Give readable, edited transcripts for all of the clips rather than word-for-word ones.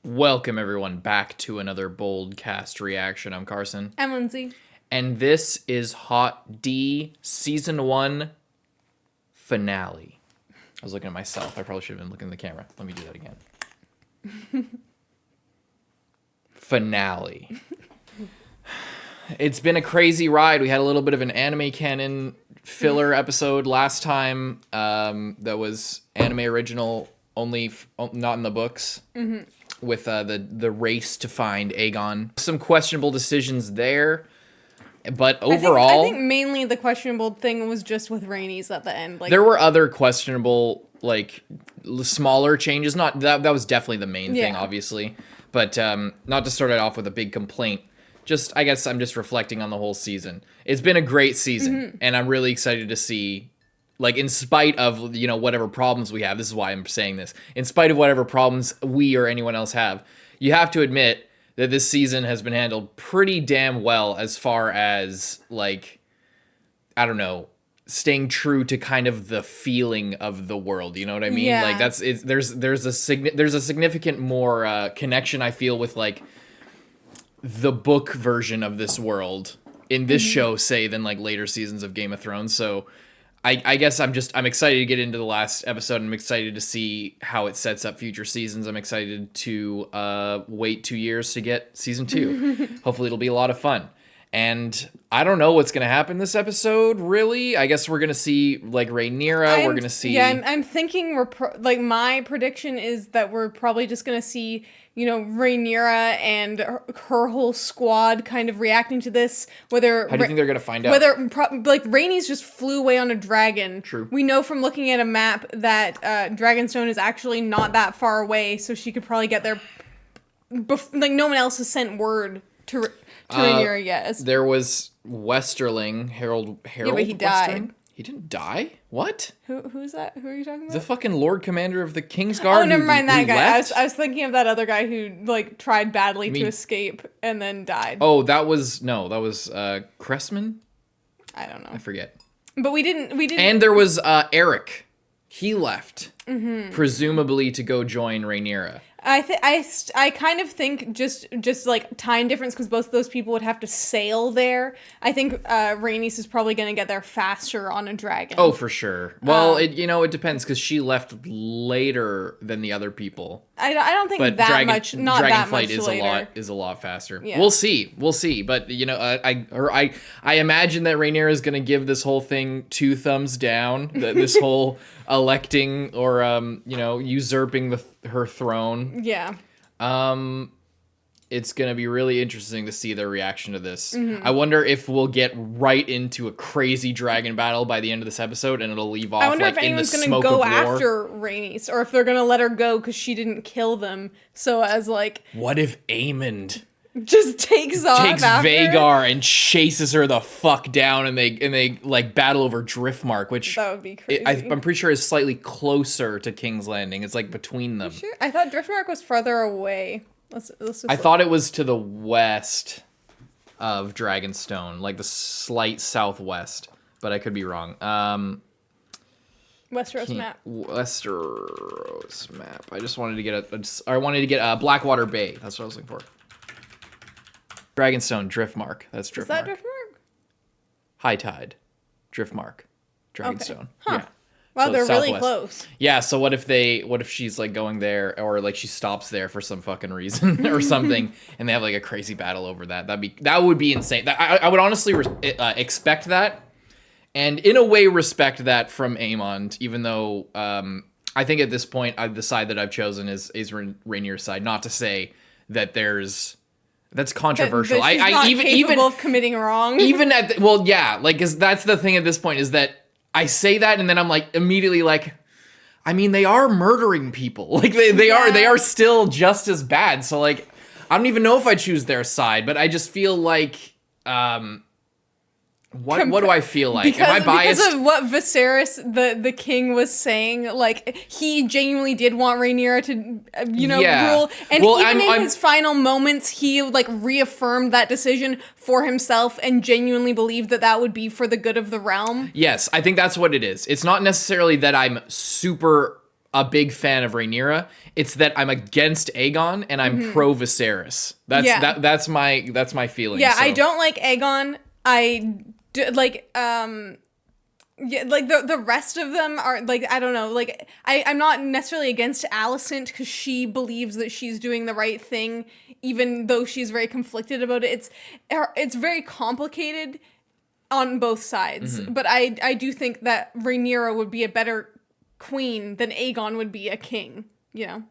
Welcome everyone back to another BOLDcast reaction. I'm Carson. I'm Lindsay. And this is HOTD Season 1 Finale. I was looking at myself. I probably should have been looking at the camera. Let me do that again. Finale. It's been a crazy ride. We had a little bit of an anime canon filler episode last time. That was anime original, only not in the books. Mm-hmm. With the race to find Aegon. Some questionable decisions there, but overall... I think mainly the questionable thing was just with Rhaenys at the end. Like, there were other questionable, like, smaller changes. Not that was definitely the main thing, obviously. But not to start it off with a big complaint. Just, I guess I'm just reflecting on the whole season. It's been a great season, and I'm really excited to see... Like, in spite of, you know, whatever problems we have, this is why I'm saying this, in spite of whatever problems we or anyone else have, you have to admit that this season has been handled pretty damn well as far as, like, I don't know, staying true to kind of the feeling of the world, you know what I mean? Yeah. Like, there's a significant more connection, I feel, with, like, the book version of this world in this show, say, than, like, later seasons of Game of Thrones, so... I guess I'm excited to get into the last episode. I'm excited to see how it sets up future seasons. I'm excited to wait 2 years to get season 2. Hopefully it'll be a lot of fun. And I don't know what's going to happen this episode, really. I guess we're going to see, like, Rhaenyra. We're going to see... Yeah, I'm thinking, my prediction is that we're probably just going to see, you know, Rhaenyra and her whole squad kind of reacting to this. Whether How do you think they're going to find out? Like, Rhaenys just flew away on a dragon. True. We know from looking at a map that Dragonstone is actually not that far away, so she could probably get there. Like, no one else has sent word to Rhaenyra yet. There was Westerling, Harold Yeah, but he Westerling? died. He didn't die? What? Who's that? Who are you talking about? The fucking Lord Commander of the Kingsguard. Oh, never mind that who guy. left? I was thinking of that other guy who, like, tried badly to escape and then died. Oh, that was Cressman? I don't know. I forget. But we didn't. And there was Eric. He left, presumably to go join Rhaenyra. I kind of think just like time difference, because both of those people would have to sail there. I think Rhaenys is probably going to get there faster on a dragon. Oh, for sure. Well, it depends, because she left later than the other people. I don't think but that much. Not that much later. is a lot faster. Yeah. We'll see. But I imagine that Rhaenyra is going to give this whole thing 2 thumbs down. This whole electing or usurping her throne. Yeah. It's going to be really interesting to see their reaction to this. I wonder if we'll get right into a crazy dragon battle by the end of this episode, and it'll leave off I wonder like if in the anyone's smoke gonna go of war. after Rhaenys, or if they're gonna let her go because she didn't kill them. So as like, What if Aemond just takes off after Vhagar and chases her the fuck down, and they like battle over Driftmark, which That would be crazy. I'm pretty sure is slightly closer to King's Landing. It's like between them. Sure. I thought Driftmark was further away. Let's just I thought it was to the west of Dragonstone, like the slight southwest, but I could be wrong. Westeros map. Westeros map. I just wanted to get Blackwater Bay. That's what I was looking for. Dragonstone, Driftmark. That's Driftmark. Is that Driftmark? High Tide, Driftmark, Dragonstone. Okay. Huh. Yeah. Wow, So they're really southwest. close. Yeah, so what if she's like going there, or like she stops there for some fucking reason or something, and they have like a crazy battle over that? That would be insane. I would honestly expect that, and in a way respect that from Aemond, even though I think at this point the side that I've chosen is Rhaenyra's side. Not to say that that's controversial. That she's not capable of committing wrong. Even because that's the thing at this point, is that I say that, and then I'm like immediately like, I mean, they are murdering people. Like they are still just as bad. So like, I don't even know if I choose their side, but I just feel like, what do I feel like? Am I biased? Because of what Viserys, the king, was saying, like, he genuinely did want Rhaenyra to, rule. And even in his final moments, he, like, reaffirmed that decision for himself and genuinely believed that would be for the good of the realm. Yes, I think that's what it is. It's not necessarily that I'm super a big fan of Rhaenyra. It's that I'm against Aegon and I'm pro Viserys. That's my feeling. Yeah, so. I don't like Aegon. I do, like yeah, like the rest of them are like, I don't know, like I'm not necessarily against Alicent because she believes that she's doing the right thing, even though she's very conflicted about it. It's very complicated on both sides, but I do think that Rhaenyra would be a better queen than Aegon would be a king, you know.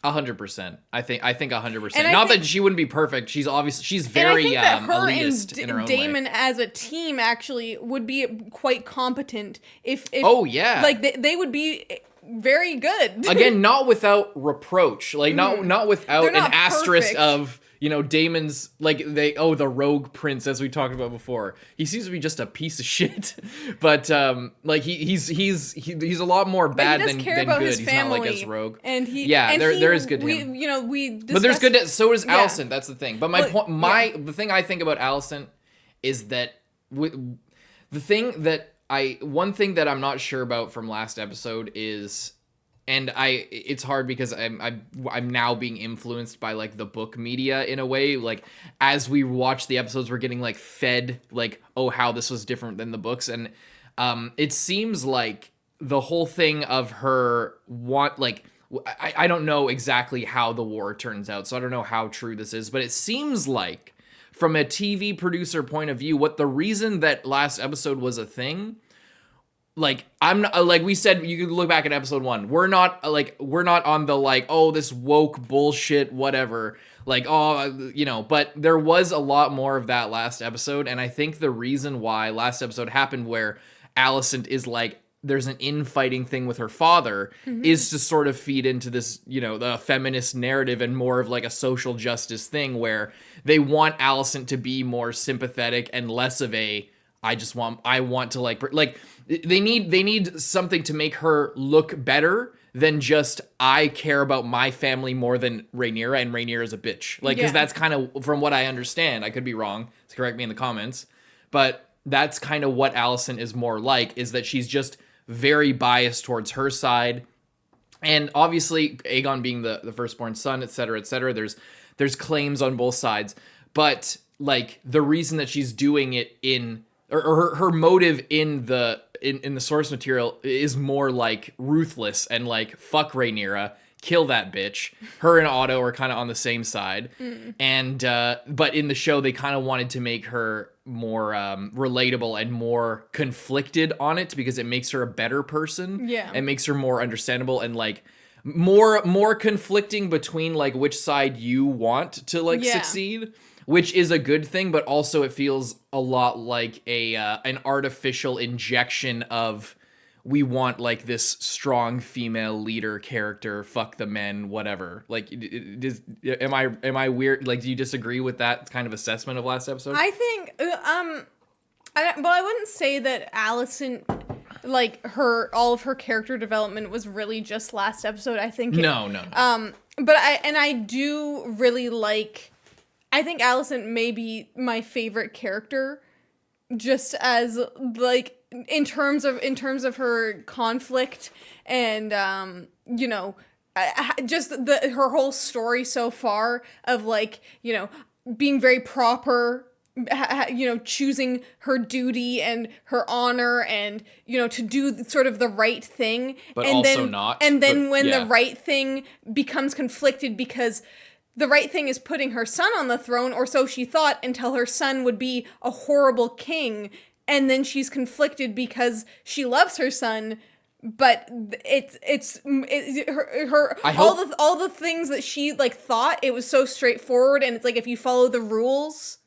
100%. I think 100%. Not that she wouldn't be perfect. She's very elitist in her own Daemon way. as a team actually would be quite competent if oh yeah, like they would be very good. Again, not without reproach, like not without an asterisk perfect. of, you know, Daemon's like the rogue prince, as we talked about before. He seems to be just a piece of shit, but like he's a lot more bad than good. He's not like as rogue, and there is good to him. But there's good. So is Alicent. Yeah. That's the thing. But the thing I think about Alicent is that one thing that I'm not sure about from last episode is. And it's hard because I'm now being influenced by like the book media in a way. Like as we watch the episodes, we're getting like fed like, oh, how this was different than the books. And it seems like the whole thing of her I don't know exactly how the war turns out, so I don't know how true this is, but it seems like from a TV producer point of view, what the reason that last episode was a thing. Like, I'm not, like we said, you can look back at episode 1. We're not on the like, oh, this woke bullshit, whatever. Like, oh, you know, but there was a lot more of that last episode. And I think the reason why last episode happened where Alicent is like, there's an infighting thing with her father is to sort of feed into this, you know, the feminist narrative and more of like a social justice thing where they want Alicent to be more sympathetic and less of a, I want to like they need something to make her look better than just I care about my family more than Rhaenyra, and Rhaenyra is a bitch. Like, because that's kind of from what I understand. I could be wrong. So correct me in the comments. But that's kind of what Alicent is more like, is that she's just very biased towards her side. And obviously, Aegon being the firstborn son, et cetera, there's claims on both sides. But like the reason that she's doing it or her motive in the source material is more like ruthless and like fuck Rhaenyra, kill that bitch. Her and Otto are kind of on the same side, and but in the show they kind of wanted to make her more relatable and more conflicted on it because it makes her a better person. Yeah, and makes her more understandable and like more conflicting between like which side you want to like succeed. Which is a good thing, but also it feels a lot like an artificial injection of we want like this strong female leader character, fuck the men, whatever. Like, am I weird? Like, do you disagree with that kind of assessment of last episode? I think, I wouldn't say that Alicent, like all of her character development was really just last episode. I think no. But I do really like. I think Alicent may be my favorite character, just as like in terms of her conflict and you know, just her whole story so far of like, you know, being very proper, you know, choosing her duty and her honor and, you know, to do sort of the right thing, but and also then, not. And then when the right thing becomes conflicted because the right thing is putting her son on the throne, or so she thought, until her son would be a horrible king. And then she's conflicted because she loves her son, but it's all the things that she like thought it was so straightforward. And it's like, if you follow the rules,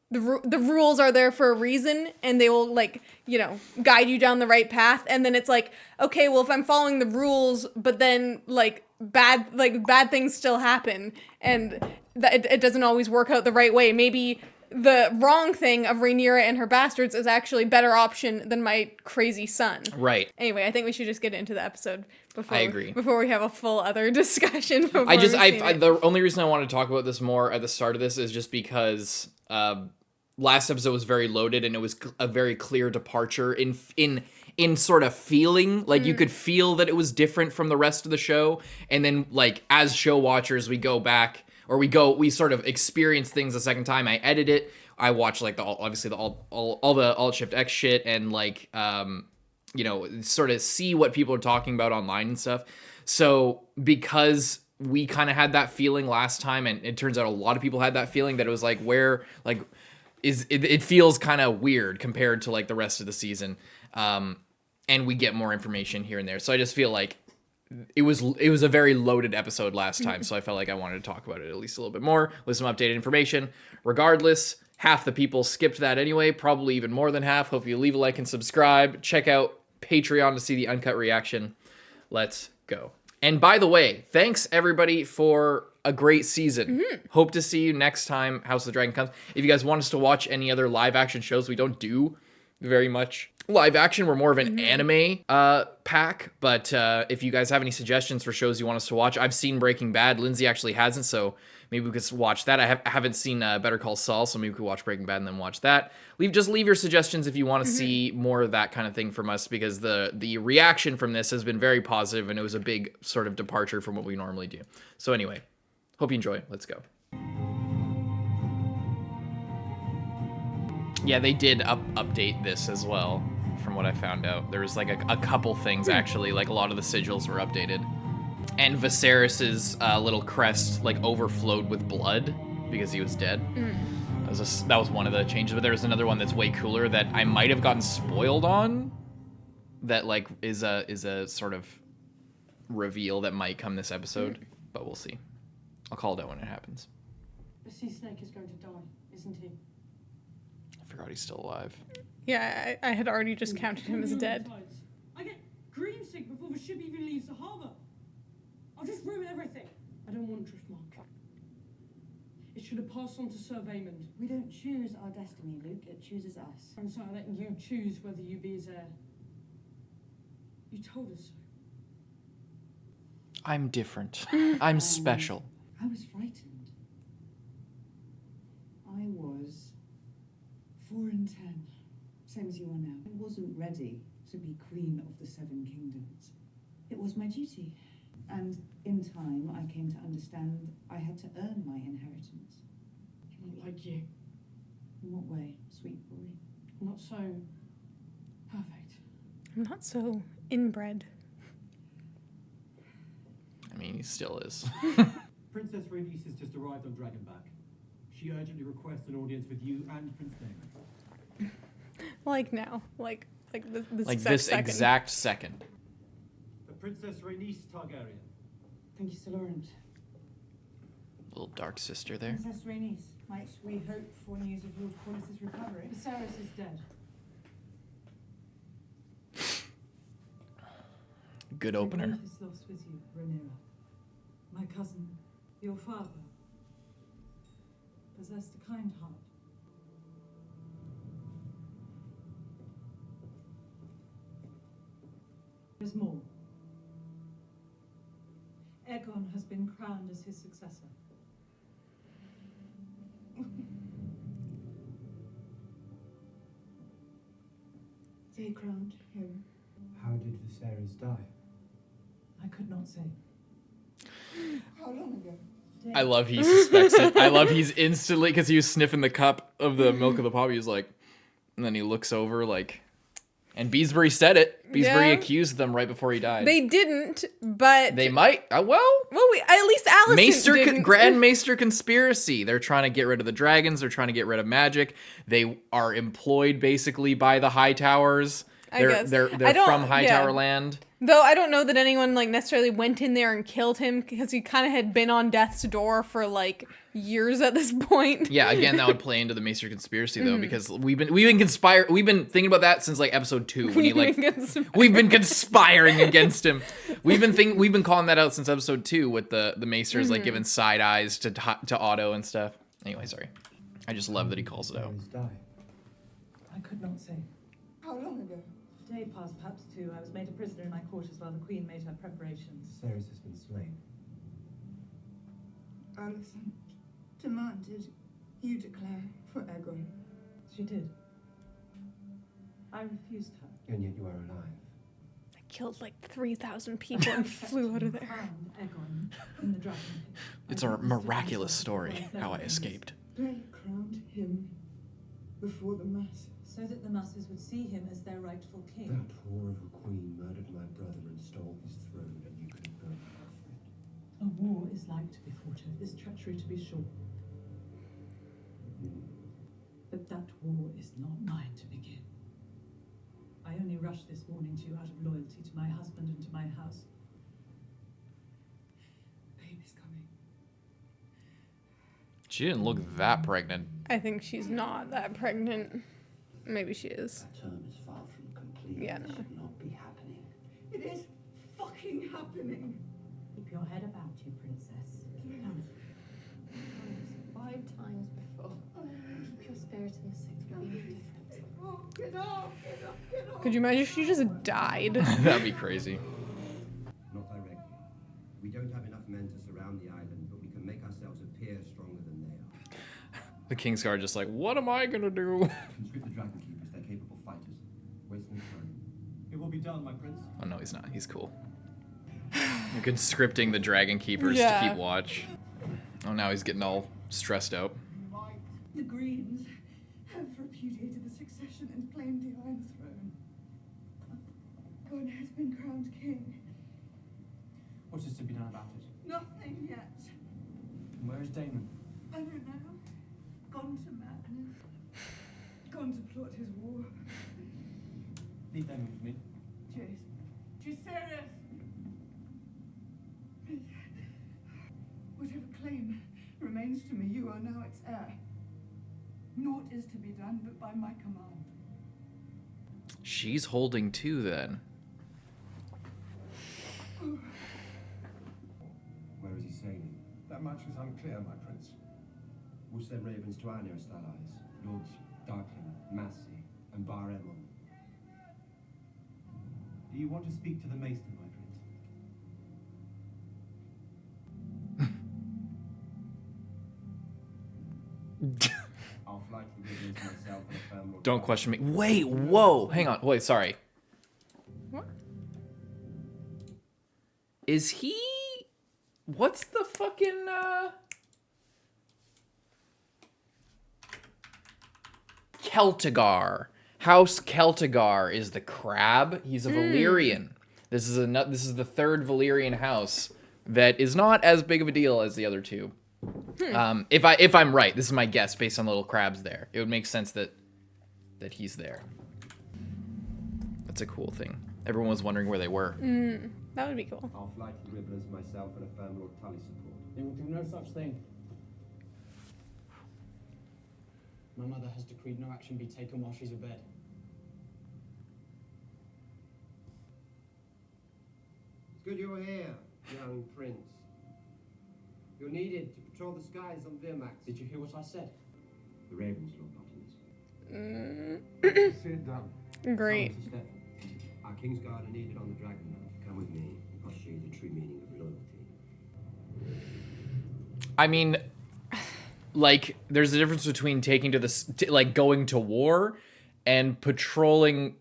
the rules are there for a reason, and they will like, you know, guide you down the right path. And then it's like, okay, well, if I'm following the rules, but then like bad things still happen, and it doesn't always work out the right way. Maybe the wrong thing of Rhaenyra and her bastards is actually a better option than my crazy son. Right. Anyway, I think we should just get into the episode before I agree. Before we have a full other discussion. The only reason I want to talk about this more at the start of this is just because last episode was very loaded and it was a very clear departure in in sort of feeling. Like, you could feel that it was different from the rest of the show. And then, like, as show watchers, we go back, or we sort of experience things a second time. I edit it. I watch, like, all the Alt Shift X shit, and, like, you know, sort of see what people are talking about online and stuff. So because we kind of had that feeling last time, and it turns out a lot of people had that feeling, that it was like, where, like, it feels kind of weird compared to, like, the rest of the season. And we get more information here and there. So I just feel like it was a very loaded episode last time. So I felt like I wanted to talk about it at least a little bit more with some updated information. Regardless, half the people skipped that anyway, probably even more than half. Hope you leave a like and subscribe. Check out Patreon to see the uncut reaction. Let's go. And by the way, thanks everybody for a great season. Hope to see you next time House of the Dragon comes. If you guys want us to watch any other live action shows, we don't do very much live action. We're more of an anime pack. But if you guys have any suggestions for shows you want us to watch, I've seen Breaking Bad. Lindsay actually hasn't, so maybe we could watch that. I haven't seen Better Call Saul, so maybe we could watch Breaking Bad and then watch that. Just leave your suggestions if you want to see more of that kind of thing from us, because the reaction from this has been very positive, and it was a big sort of departure from what we normally do. So anyway, hope you enjoy. Let's go. Yeah, they did update this as well, from what I found out. There was like a couple things, actually, like a lot of the sigils were updated. And Viserys's little crest like overflowed with blood because he was dead. That was one of the changes, but there was another one that's way cooler that I might have gotten spoiled on, that like is a sort of reveal that might come this episode, but we'll see. I'll call it out when it happens. The sea snake is going to die, isn't he? I forgot he's still alive. Yeah, I had already just counted him as dead. I get green sick before the ship even leaves the harbour. I'll just ruin everything. I don't want Driftmark. It should have passed on to Sir Vaymond. We don't choose our destiny, Luke. It chooses us. And so I let you choose whether you be his heir. You told us so. I'm different. I'm special. I was frightened. I was 4 and 10, same as you are now. I wasn't ready to be Queen of the Seven Kingdoms. It was my duty. And in time, I came to understand I had to earn my inheritance. Not like you. In what way, sweet boy? Not so perfect. I'm not so inbred. I mean, he still is. Princess Rhaenys has just arrived on Dragonback. She urgently requests an audience with you and Prince Daemon. Like now, like this Like exact this second. exact second. The Princess Rhaenys Targaryen. Thank you, Sir Laurent. Little dark sister there. Princess Rhaenys, might we hope for news of Lord Corlys' recovery? Viserys is dead. Good opener. My grief is lost with you, Rhaenyra. My cousin, your father, possessed a kind heart. There's more. Aegon has been crowned as his successor. They crowned him. How did Viserys die? I could not say. How long ago? I love he suspects it. I love he's instantly, because he was sniffing the cup of the milk of the poppy. He's like, and then he looks over like, and Beesbury said it. Beesbury accused them right before he died. They didn't, but They might. Well, at least Alice didn't. Grand Maester conspiracy. They're trying to get rid of the dragons. They're trying to get rid of magic. They are employed basically by the Hightowers. They're from Hightower land. Though I don't know that anyone like necessarily went in there and killed him, because he kind of had been on death's door for like years at this point. Yeah, again, that would play into the Maester conspiracy though, because we've been thinking about that since like episode 2 when he like we've been conspiring against him. We've been calling that out since episode 2 with the Maesters like giving side eyes to Otto and stuff. Anyway, sorry. I just love that he calls it out. I could not say. How long ago? A day passed, perhaps 2. I was made a prisoner in my quarters while the Queen made her preparations. Viserys has been slain. Alicent demanded you declare for Aegon. She did. I refused her. And yet you are alive. I killed like 3,000 people and flew out of there. Crowned Aegon in the dragon pit. It's a miraculous story how I escaped. They crowned him before the masses. So that the masses would see him as their rightful king. That whore of a queen murdered my brother and stole his throne, and you could burn her for it. A war is like to be fought over this treachery, to be sure. But that war is not mine to begin. I only rushed this warning to you out of loyalty to my husband and to my house. Baby's coming. She didn't look that pregnant. I think she's not that pregnant. Maybe she is. That term is far from complete. Yeah, This no. should not be happening. It is fucking happening. Keep your head about you, princess. Keep calm. 5 times before. Keep your spirit in the 6th will be different. Oh, get off, get off, get off. Could you imagine if she just died? That'd be crazy. Not directly. We don't have enough men to surround the island, but we can make ourselves appear stronger than they are. The Kingsguard just like, what am I gonna do? Conscript the Dragon Keepers, they're capable fighters. Wasting time. It will be done, my prince. Oh no, he's not. He's cool. You're conscripting the Dragon Keepers to Yeah. keep watch. Oh, now he's getting all stressed out. The Greens have repudiated the succession and claimed the Iron Throne. God has been crowned king. What is to be done about it? Nothing yet. And where is Damon? I don't know. Gone to madness. Gone to plot his war. Leave Damon with me. Jace. She's serious. Whatever claim remains to me, you are now its heir. Naught is to be done but by my command. She's holding two then. Where is he sailing? That much is unclear, my prince. We'll send ravens to our nearest allies, Lords Darkling, Massey, and Baremon. Do you want to speak to the maester, my prince? I'll fly to the ravens myself and a family. Don't question me. Wait, whoa, hang on. Wait, sorry. What? Is he... What's the fucking, Celtigar. House Celtigar is the crab. He's a Valyrian. This is the third Valyrian house that is not as big of a deal as the other two. If I'm right, this is my guess based on the little crabs there. It would make sense that he's there. That's a cool thing. Everyone was wondering where they were. That would be cool. I'll fly to the Riverlands myself and a family of Tully support. They will do no such thing. My mother has decreed no action be taken while she's abed. It's good you're here, young prince. You're needed to patrol the skies on Virmax. Did you hear what I said? The ravens, Lord Nottingham. Sit down. Great. Sir Stephen, our Kingsguard are needed on the Dragon Mount. Come with me. I'll show you the true meaning of loyalty. I mean, like, there's a difference between taking to going to war and patrolling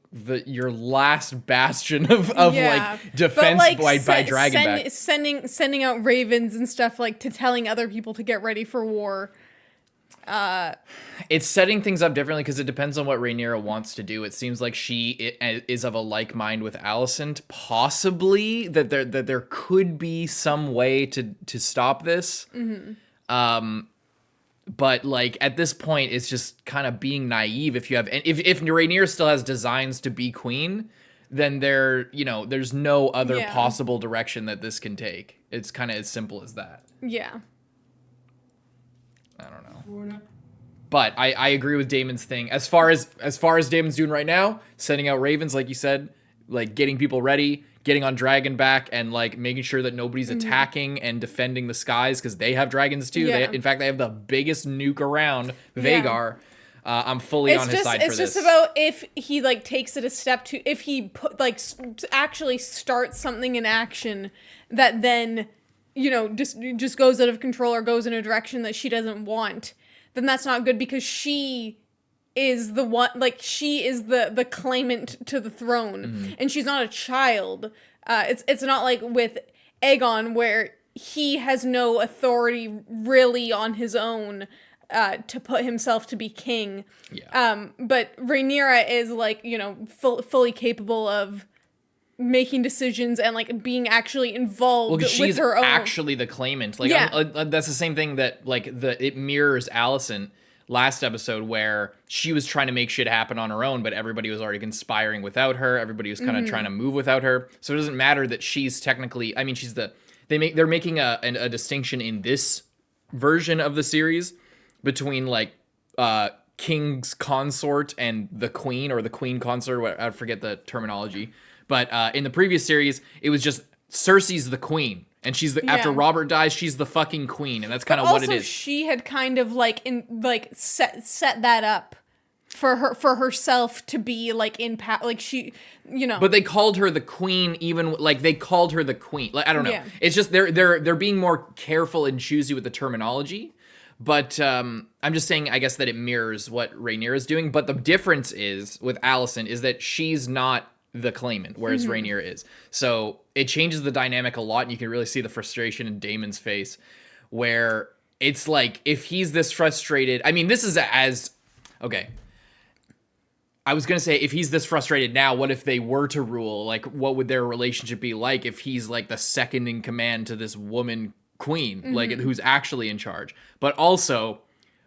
your last bastion of Yeah. like defense But, like, by Dragonback. sending out ravens and stuff like to telling other people to get ready for war. It's setting things up differently because it depends on what Rhaenyra wants to do. It seems like she is of a like mind with Alicent, possibly that there could be some way to stop this. But like at this point, it's just kind of being naive. If Rhaenyra still has designs to be queen, then there's no other possible direction that this can take. It's kind of as simple as that. Yeah. I don't know. But I agree with Damon's thing. As far as Damon's doing right now, sending out ravens, like you said, like getting people ready, getting on Dragonback, and like making sure that nobody's attacking and defending the skies because they have dragons too. Yeah. In fact, they have the biggest nuke around, Vhagar. I'm fully on his side for this. It's just about if he like takes it a step to if he actually starts something in action that then just goes out of control or goes in a direction that she doesn't want, then that's not good because she is the one, like, she is the claimant to the throne, and she's not a child. It's not like with Aegon, where he has no authority really on his own to put himself to be king. Yeah. But Rhaenyra is, like, you know, fully capable of making decisions and, like, being actually involved with her own. She's actually the claimant. Like, Yeah. That's the same thing that, like, it mirrors Alicent last episode, where she was trying to make shit happen on her own, but everybody was already conspiring without her. Everybody was kind of trying to move without her. So it doesn't matter that she's technically, I mean, they're making a distinction in this version of the series between, like, king's consort and the queen, or the queen consort. I forget the terminology. But in the previous series, it was just Cersei's the queen. And she's after Robert dies, she's the fucking queen, and that's kind of what it is. She had kind of set that up for herself to be like in like she, you know. But they called her the queen, even like they called her the queen. Like, I don't know. Yeah. It's just they're being more careful and choosy with the terminology. But I'm just saying, I guess, that it mirrors what Rhaenyra is doing. But the difference is with Alicent is that she's not the claimant, whereas Rhaenyra is. So it changes the dynamic a lot, and you can really see the frustration in Daemon's face, where it's like, if he's this frustrated, I mean, this is okay. I was gonna say, if he's this frustrated now, what if they were to rule? Like, what would their relationship be like if he's like the second in command to this woman queen, like, who's actually in charge? But also,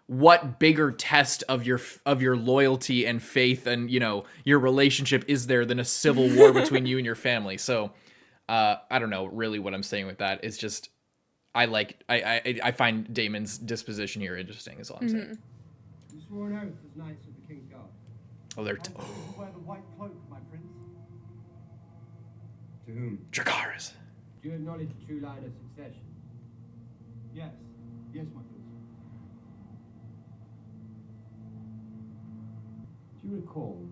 what bigger test of your loyalty and faith and, you know, your relationship is there than a civil war between you and your family? So I don't know really what I'm saying with that. It's just I find Daemon's disposition here interesting, is all I'm saying. You swore an oath as knights of the King's Guard. Oh, they're I wear the white cloak, my prince. To whom? Dracarys. Do you acknowledge the true line of succession? Yes. Yes, my prince. Do you recall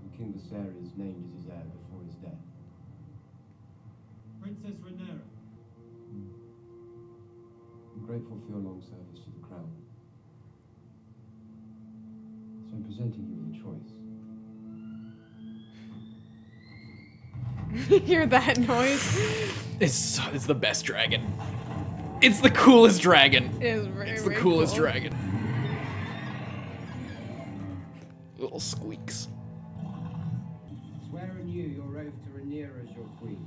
when King Viserys named as his heir before his death? Princess Rhaenyra. I'm grateful for your long service to the crown. So I'm presenting you with a choice. You hear that noise? It's the best dragon. It's the coolest dragon. It is very, It's the very coolest cool. dragon. Little squeaks. Swear anew your oath to Rhaenyra as your queen,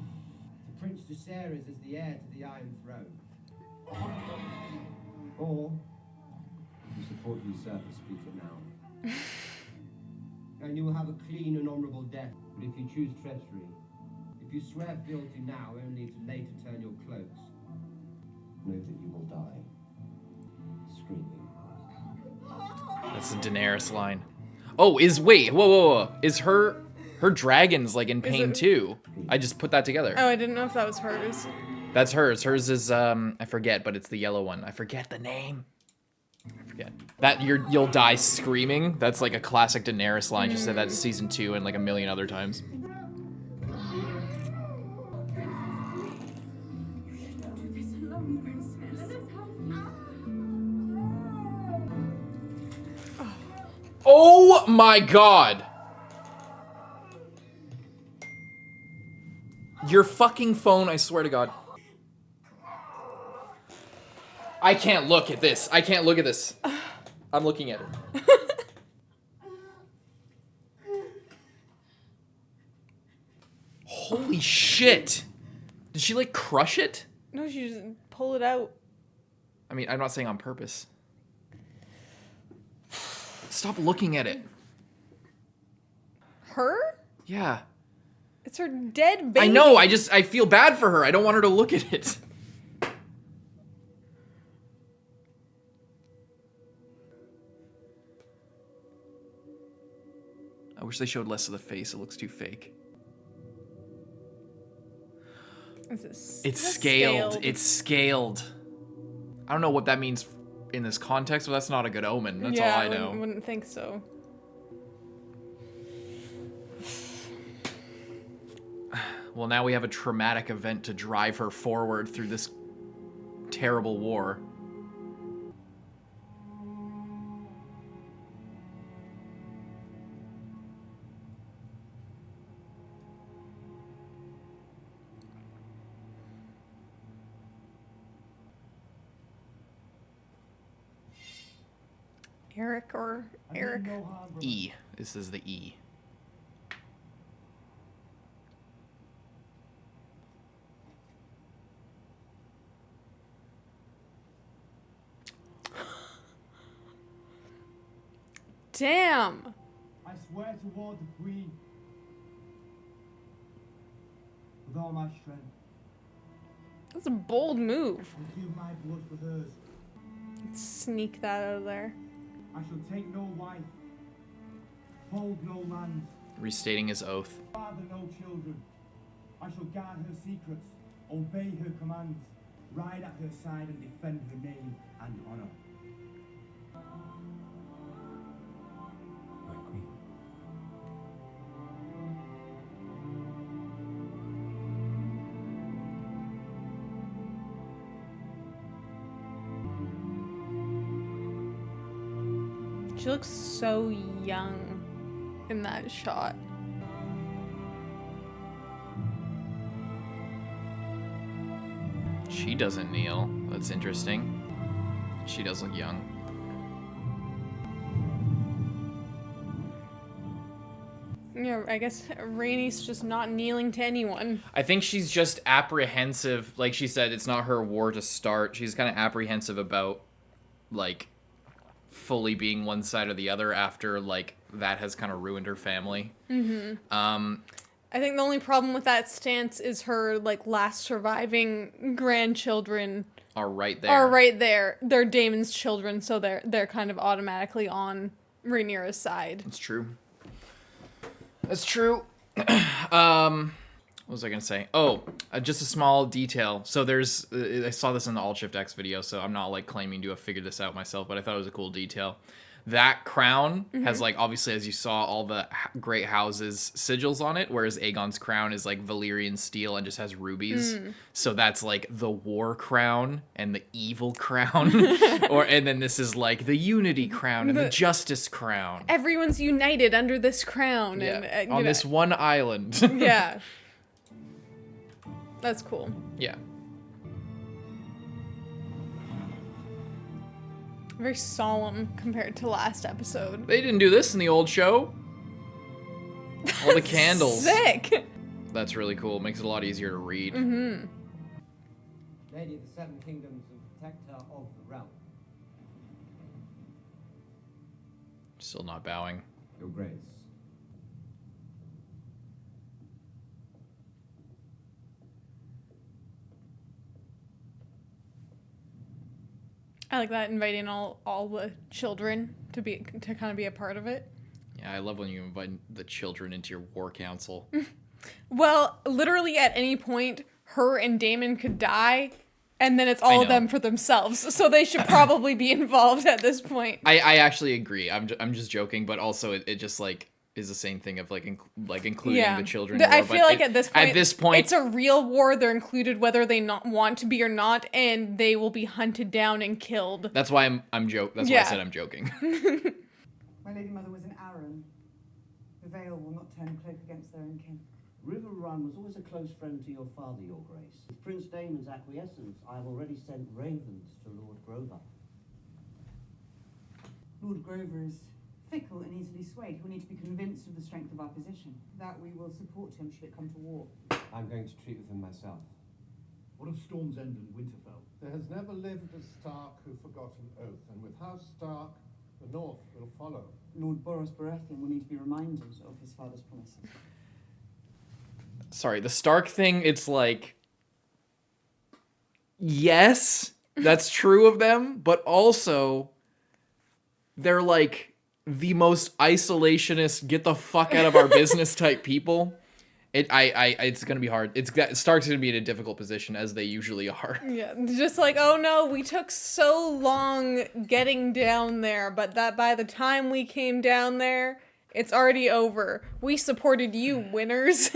to Prince Viserys as the heir to the Iron Throne. Or you support usurper, speak it now. And you will have a clean and honourable death. But if you choose treachery, if you swear fealty now only to later turn your cloaks, know that you will die screaming. That's the Daenerys line. Oh, whoa. Is her dragon's like in pain too? I just put that together. Oh, I didn't know if that was hers. That's hers. Hers is I forget, but it's the yellow one. I forget the name. I forget. That you'll die screaming. That's like a classic Daenerys line. She said that in season 2 and like a million other times. Oh my god! Your fucking phone, I swear to god. I can't look at this. I can't look at this. I'm looking at it. Holy shit! Did she like crush it? No, she just pull it out. I mean, I'm not saying on purpose. Stop looking at it. Her? Yeah. It's her dead baby. I know, I feel bad for her. I don't want her to look at it. I wish they showed less of the face. It looks too fake. It's scaled. It's scaled. I don't know what that means in this context, but that's not a good omen. That's all I know. Wouldn't think so. Well, now we have a traumatic event to drive her forward through this terrible war. Eric or Eric? E. This is the E. Damn. I swear toward the Queen, with all my strength, That's a bold move. I'll give my blood for hers. Sneak that out of there. I shall take no wife, hold no lands, Restating his oath. father no children. I shall guard her secrets, obey her commands, ride at her side and defend her name and honor. My queen. She looks so young in that shot. She doesn't kneel. That's interesting. She does look young. Yeah, I guess Rhaenys just not kneeling to anyone. I think she's just apprehensive. Like she said, it's not her war to start. She's kind of apprehensive about, like, fully being one side or the other after, like, that has kind of ruined her family. Mm-hmm. I think the only problem with that stance is her, like, last surviving grandchildren Are right there. are right there. They're Daemon's children, so they're kind of automatically on Rhaenyra's side. That's true. That's true. What was I gonna say? Oh, just a small detail. So there's, I saw this in the Alt Shift X video, so I'm not like claiming to have figured this out myself, but I thought it was a cool detail. That crown has, like, obviously, as you saw, all the great houses sigils on it, whereas Aegon's crown is like Valyrian steel and just has rubies. So that's like the war crown and the evil crown, and then this is like the unity crown and the justice crown. Everyone's united under this crown. Yeah, And, on this one island. Yeah. That's cool. Yeah. Very solemn compared to last episode. They didn't do this in the old show. All the candles. Sick! That's really cool. Makes it a lot easier to read. Mm-hmm. Lady of the Seven Kingdoms and protector of the realm. Still not bowing. Your Grace. I like that, inviting all the children to kind of be a part of it. Yeah, I love when you invite the children into your war council. Well, literally at any point, her and Daemon could die, and then it's all of them for themselves. So they should probably be involved at this point. I actually agree. I'm just joking, but also it just like is the same thing of like including the children. I feel like at this point, it's a real war. They're included whether they not want to be or not, and they will be hunted down and killed. That's why I'm joking. That's why I said I'm joking. My lady mother was an Arryn. The veil will not turn cloak against their own kin. River Run was always a close friend to your father, Your Grace. With Prince Daemon's acquiescence, I have already sent ravens to Lord Grover. Lord Grover is fickle and easily swayed. He will need to be convinced of the strength of our position. That we will support him should it come to war. I'm going to treat with him myself. What of Storm's End and Winterfell? There has never lived a Stark who forgot an oath, and with House Stark, the North will follow. Lord Boros Baratheon will need to be reminded of his father's promises. Sorry, the Stark thing, it's like, yes, that's true of them, but also they're like the most isolationist, get the fuck out of our business type people. It's gonna be hard. Stark's gonna be in a difficult position, as they usually are. Yeah, just like, oh no, we took so long getting down there, but that by the time we came down there, it's already over. We supported you, winners.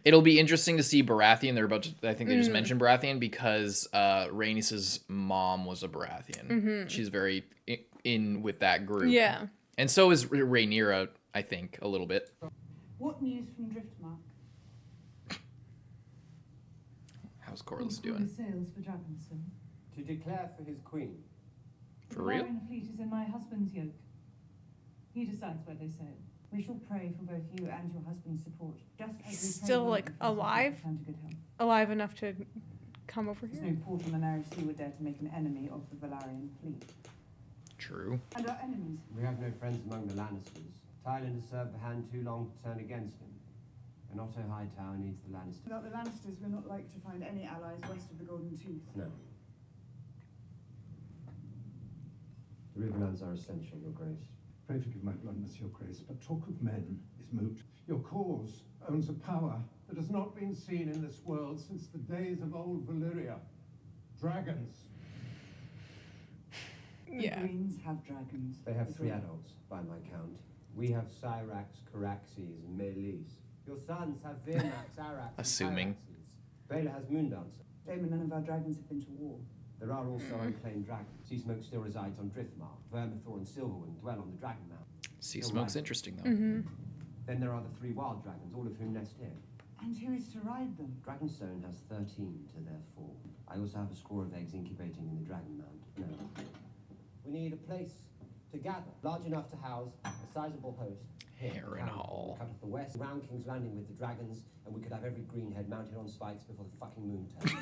It'll be interesting to see Baratheon. I think they just mentioned Baratheon because Rhaenys' mom was a Baratheon. She's very in with that group. Yeah. And so is Rhaenyra, I think, a little bit. What news from Driftmark? How's Corlys doing? Sails for Dragonstone. To declare for his queen. For real? The fleet is in my husband's yoke. He decides where they sail. We shall pray for both you and your husband's support, just as we Still, pray like, for alive? return to good health. Alive enough to come over There's here. no port on the narrow sea would dare to make an enemy of the Valarian fleet. True. And our enemies. We have no friends among the Lannisters. Tywin has served the hand too long to turn against him. And Otto Hightower needs the Lannisters. Without the Lannisters, we're not like to find any allies west of the Golden Tooth. No. The Riverlands are essential, Your Grace. Pray forgive my bluntness, Your Grace, but talk of men is moot. Your cause owns a power that has not been seen in this world since the days of old Valyria. Dragons. Yeah. The Greens have dragons. They have as 3 well. adults, by my count. We have Cyrax, Caraxes, and Melis. Your sons have Virmax, Arax, Assuming. and Baela has Moondancer. Daemon, none of our dragons have been to war. There are also unclaimed dragons. Seasmoke still resides on Driftmark. Vermithor and Silverwind dwell on the Dragon Mountain. Sea You're Smoke's right. interesting, though. Then there are the 3 wild dragons, all of whom nest here. And who is to ride them? Dragonstone has 13 to their 4. I also have a score of eggs incubating in the Dragon Mound. No. We need a place to gather, large enough to house a sizable host. Harrenhal. Cut off the west, round King's Landing with the dragons, and we could have every greenhead mounted on spikes before the fucking moon turns.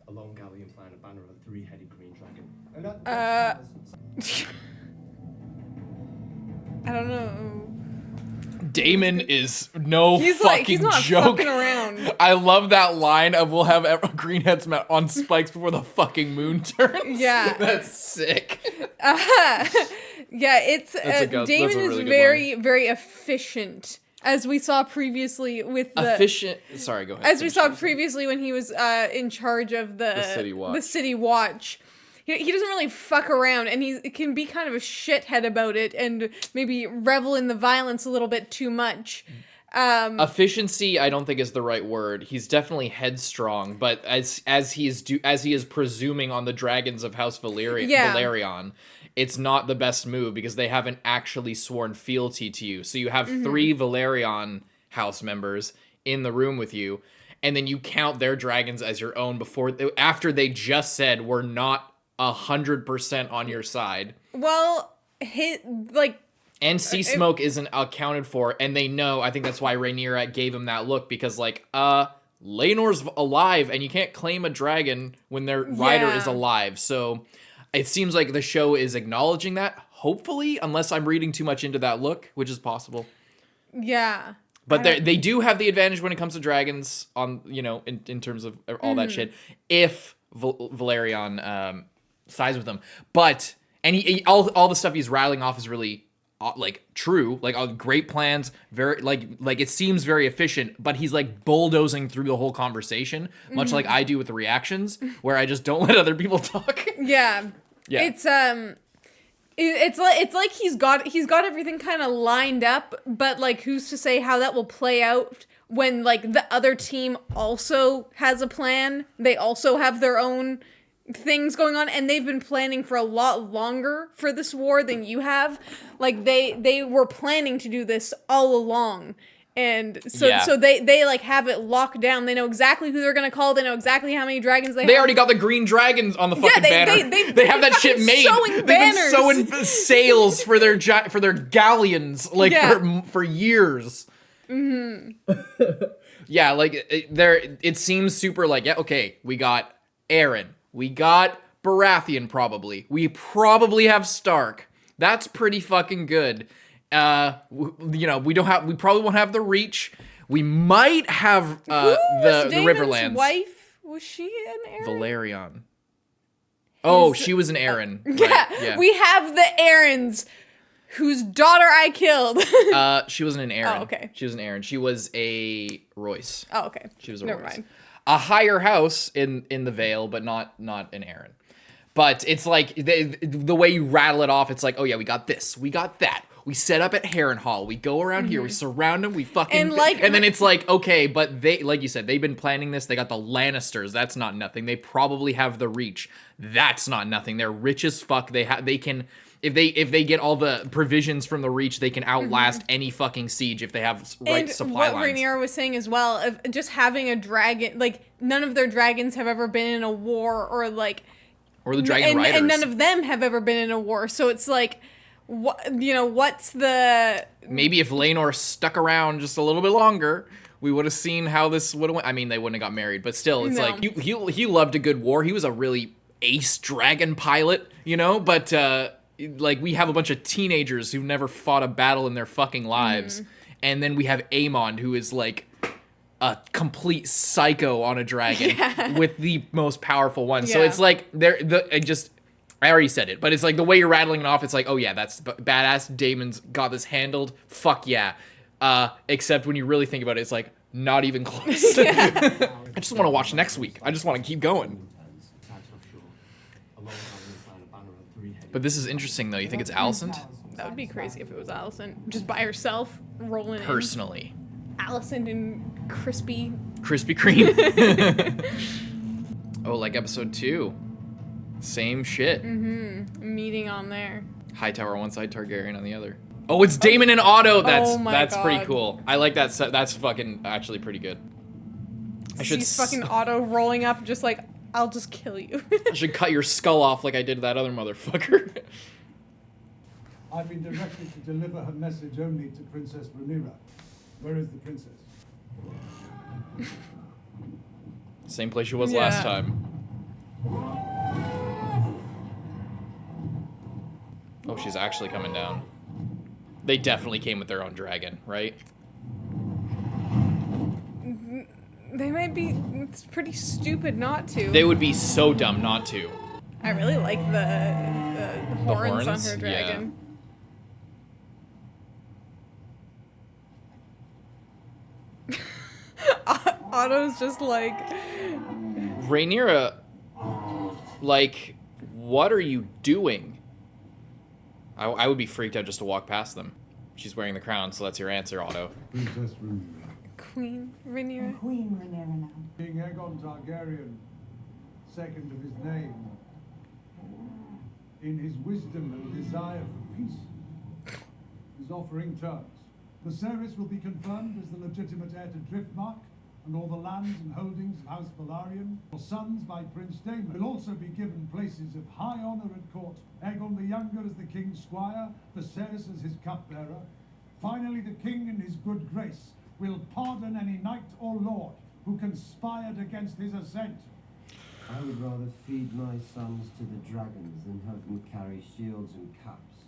A long galleon flying a banner of a 3-headed green dragon. I don't know. Damon is no He's fucking like, he's not joke. fucking around. I love that line of we'll have greenheads met on spikes before the fucking moon turns. Yeah. That's sick. Yeah, it's That's a Damon really is good very, very efficient, as we saw previously with the Efficient. Sorry, go ahead. as we saw previously when he was in charge of the City Watch. He doesn't really fuck around, and he can be kind of a shithead about it, and maybe revel in the violence a little bit too much. Efficiency, I don't think is the right word. He's definitely headstrong, but as he is presuming on the dragons of House Valerion, it's not the best move because they haven't actually sworn fealty to you. So you have 3 Valerion house members in the room with you, and then you count their dragons as your own after they just said we're not 100% on your side. Well, And Sea Smoke isn't accounted for, and they know. I think that's why Rhaenyra gave him that look, because, Laenor's alive, and you can't claim a dragon when their rider is alive. So it seems like the show is acknowledging that, hopefully, unless I'm reading too much into that look, which is possible. Yeah. But they do have the advantage when it comes to dragons, on in terms of all that shit, if Valerion sides with them. But all the stuff he's rattling off is really true, great plans, very it seems very efficient, but he's bulldozing through the whole conversation, much like I do with the reactions, where I just don't let other people talk. Yeah. It's like he's got everything kind of lined up, but who's to say how that will play out when the other team also has a plan? They also have their own things going on, and they've been planning for a lot longer for this war than you have. They were planning to do this all along, and so they have it locked down. They know exactly who they're gonna call. They know exactly how many dragons they have. They already got the green dragons on the fucking banner. They have that shit made. They've been sewing sails for their galleons for years. Yeah, it seems super okay, we got Aaron. We got Baratheon, probably. We probably have Stark. That's pretty fucking good. We probably won't have the Reach. We might have the Riverlands. Wife? Was she an Aaron? Valerion. Oh, she was an Aaron. Yeah, we have the Aarons, whose daughter I killed. She wasn't an Aaron. Oh, okay. She was an Aaron. She was a Royce. Oh, okay. She was a Never Royce. mind. A higher house in the Vale, but not an Aaron. But it's the way you rattle it off, it's oh yeah, we got this, we got that. We set up at Harrenhal. We go around here, we surround them, we fucking... And then it's okay, but they, like you said, they've been planning this. They got the Lannisters. That's not nothing. They probably have the Reach. That's not nothing. They're rich as fuck. They can... if they get all the provisions from the Reach, they can outlast any fucking siege if they have right supply lines. And what Rhaenyra was saying as well, of just having a dragon, like none of their dragons have ever been in a war, or the dragon riders, and none of them have ever been in a war. So it's like, what's the... Maybe if Laenor stuck around just a little bit longer, we would have seen how this would have went. I mean, they wouldn't have got married, but still, it's like he loved a good war. He was a really ace dragon pilot, but like we have a bunch of teenagers who've never fought a battle in their fucking lives, and then we have Aemond, who is like a complete psycho on a dragon with the most powerful one. So it's like I already said it, but it's like the way you're rattling it off, it's like, oh yeah, that's badass. Daemon's got this handled. Fuck yeah. Except when you really think about it, it's like not even close. I just want to watch next week. I just want to keep going. But this is interesting, though. You think it's Alicent? That would be crazy if it was Alicent. Just by herself, rolling Personally. Alicent and Krispy Kreme. Oh, like episode 2. Same shit. Meeting on there. Hightower on one side, Targaryen on the other. Oh, it's Daemon and Otto. That's God. pretty cool. I like that. That's fucking actually pretty good. She's fucking Otto rolling up, just like, I'll just kill you. I should cut your skull off like I did that other motherfucker. I've been directed to deliver her message only to Princess Rhaenyra. Where is the princess? Same place she was last time. Oh, she's actually coming down. They definitely came with their own dragon, right? They might be... It's pretty stupid not to. They would be so dumb not to. I really like the horns on her dragon. Yeah. Otto's just like... Rhaenyra, like, what are you doing? I would be freaked out just to walk past them. She's wearing the crown, so that's your answer, Otto. Princess Rhaenyra. Queen Rhaenyra. Queen Rhaenyra now. King Aegon Targaryen, second of his name, in his wisdom and desire for peace, is offering terms. Viserys will be confirmed as the legitimate heir to Driftmark and all the lands and holdings of House Velaryon. Your sons by Prince Daemon will also be given places of high honor at court. Aegon the Younger as the king's squire, Viserys as his cupbearer. Finally, the king in his good grace will pardon any knight or lord who conspired against his ascent. I would rather feed my sons to the dragons than have them carry shields and caps.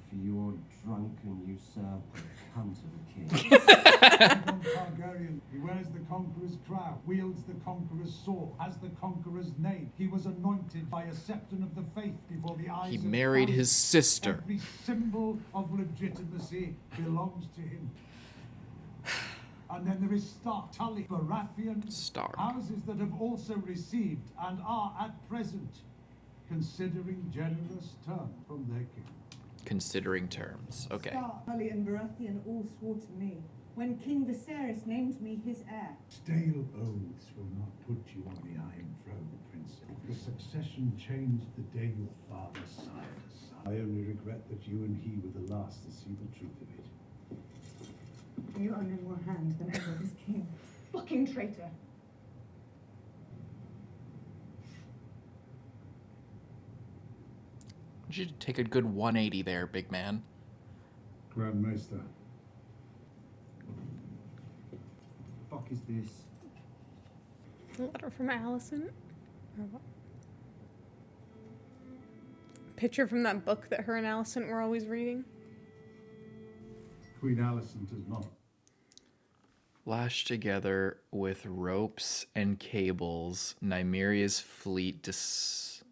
For your drunken usurper, cunt of a king. Aegon Targaryen, he wears the conqueror's crown, wields the conqueror's sword, has the conqueror's name. He was anointed by a septon of the faith before the eyes of He married his sister. Every symbol of legitimacy belongs to him. And then there is Stark, Tully, Baratheon, Stark. houses that have also received and are at present considering generous terms from their king. Considering terms. Okay. Stark, Tully, and Baratheon all swore to me when King Viserys named me his heir. Stale oaths will not put you on the Iron Throne, Princess. The succession changed the day your father sired us. I only regret that you and he were the last to see the truth of it. You are no more hand than ever this king. Fucking traitor. You should take a good 180 there, big man. Grand Maester. Fuck is this? A letter from Alicent? Or what? Picture from that book that her and Alicent were always reading. Queen Alicent is not. Lashed together with ropes and cables, Nymeria's fleet dispersed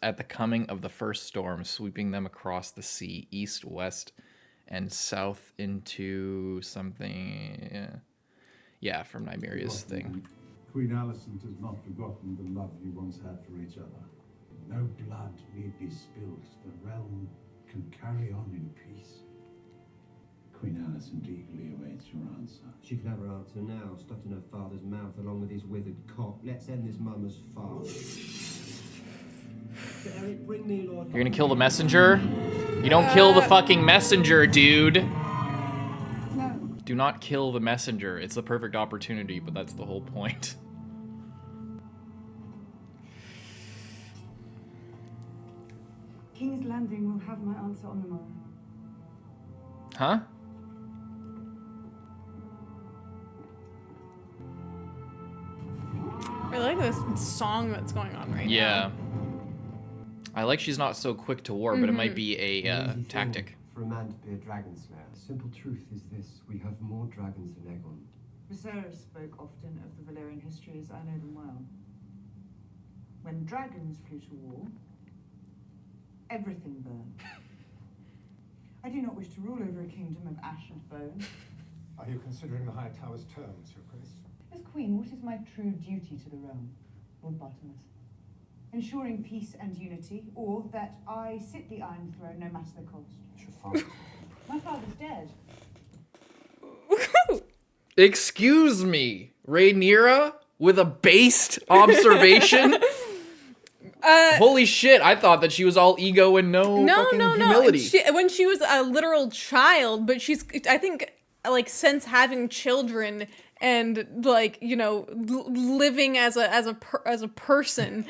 at the coming of the first storm, sweeping them across the sea, east, west, and south into something. Yeah, from Nymeria's thing. Queen Alicent has not forgotten the love you once had for each other. No blood need be spilled. The realm can carry on in peace. Queen Alicent eagerly awaits your answer. She can have her answer now, stuffed in her father's mouth along with his withered cock. Let's end this mama's farce. You're gonna kill the messenger? You don't kill the fucking messenger, dude. Do not kill the messenger. It's the perfect opportunity, but that's the whole point. King's Landing will have my answer on the morrow. Huh? I like this song that's going on right now. Yeah. I like she's not so quick to war, but it might be a tactic. For a man to be a dragon slayer. The simple truth is this: we have more dragons than Aegon. Bizzare spoke often of the Valyrian histories. I know them well. When dragons flew to war, everything burned. I do not wish to rule over a kingdom of ash and bone. Are you considering the High Tower's terms, Your Grace? As Queen, what is my true duty to the realm, Lord Bartimus? Ensuring peace and unity, or that I sit the Iron Throne no matter the cost? It's your father. My father's dead. Excuse me, Rhaenyra with a based observation? Holy shit, I thought that she was all ego and no humility. When she was a literal child, but she's, I think, like, since having children and, like, you know, living as a person,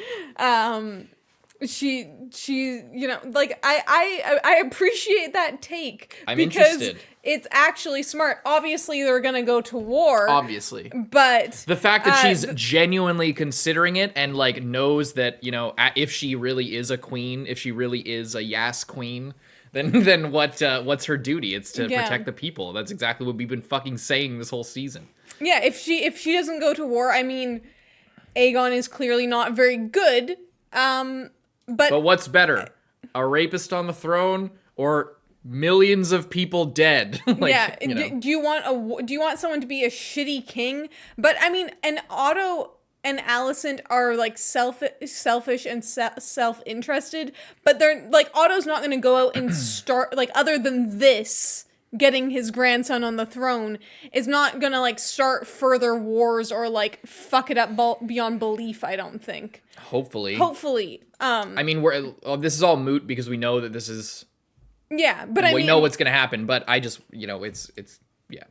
she you know, like, I appreciate that take. I'm because interested. It's actually smart. Obviously, they're gonna go to war. Obviously. But the fact that she's genuinely considering it and, like, knows that, you know, if she really is a queen, if she really is a Yas queen, then what's her duty? It's to protect the people. That's exactly what we've been fucking saying this whole season. Yeah, if she doesn't go to war, I mean, Aegon is clearly not very good. But what's better, a rapist on the throne or millions of people dead? Like, yeah, you know. do you want someone to be a shitty king? But I mean, and Otto and Alicent are, like, selfish and self-interested, but they're, like, Otto's not going to go out and start, like, other than this, getting his grandson on the throne, is not going to, like, start further wars or, like, fuck it up beyond belief, I don't think. Hopefully. I mean, this is all moot because we know that this is... Yeah, but I mean... We know what's going to happen, but I just, you know, it's yeah.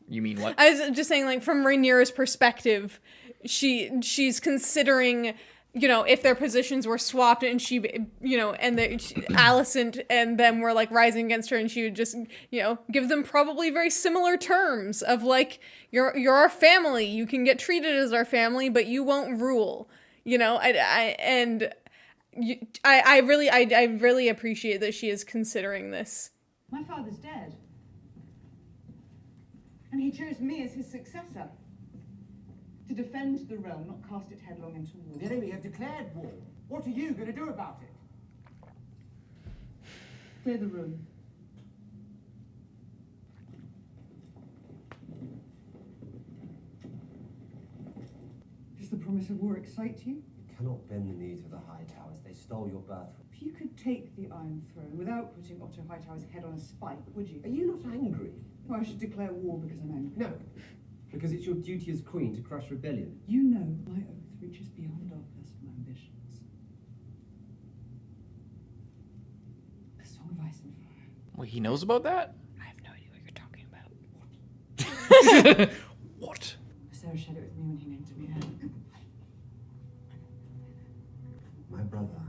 You mean what? I was just saying, like, from Rhaenyra's perspective, she's considering, you know, if their positions were swapped and she, you know, and Alicent and them were, like, rising against her, and she would just, you know, give them probably very similar terms of, like, you're our family, you can get treated as our family, but you won't rule, you know. I really appreciate that she is considering this. My father's dead. And he chose me as his successor. To defend the realm, not cast it headlong into war. The enemy have declared war. What are you going to do about it? Clear the room. Does the promise of war excite you? You cannot bend the knee to the High Towers. They stole your birthright. You could take the Iron Throne without putting Otto Hightower's head on a spike, would you? Are you not angry? Well, I should declare war because I'm angry. No, because it's your duty as queen to crush rebellion. You know my oath reaches beyond our personal ambitions. A song of ice and fire. Wait, he knows about that? I have no idea what you're talking about. What? Sarah shared it with me when he named me her. My brother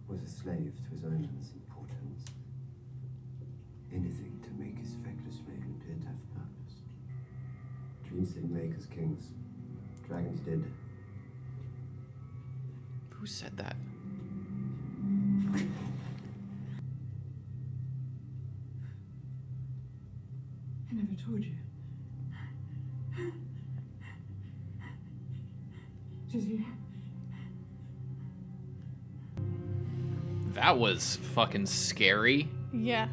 was a slave to his omens and portents. Anything to make his feckless flame appear to have purpose. Dreams didn't make us kings. Dragons did. Who said that? I never told you. Did you? That was fucking scary. Yeah.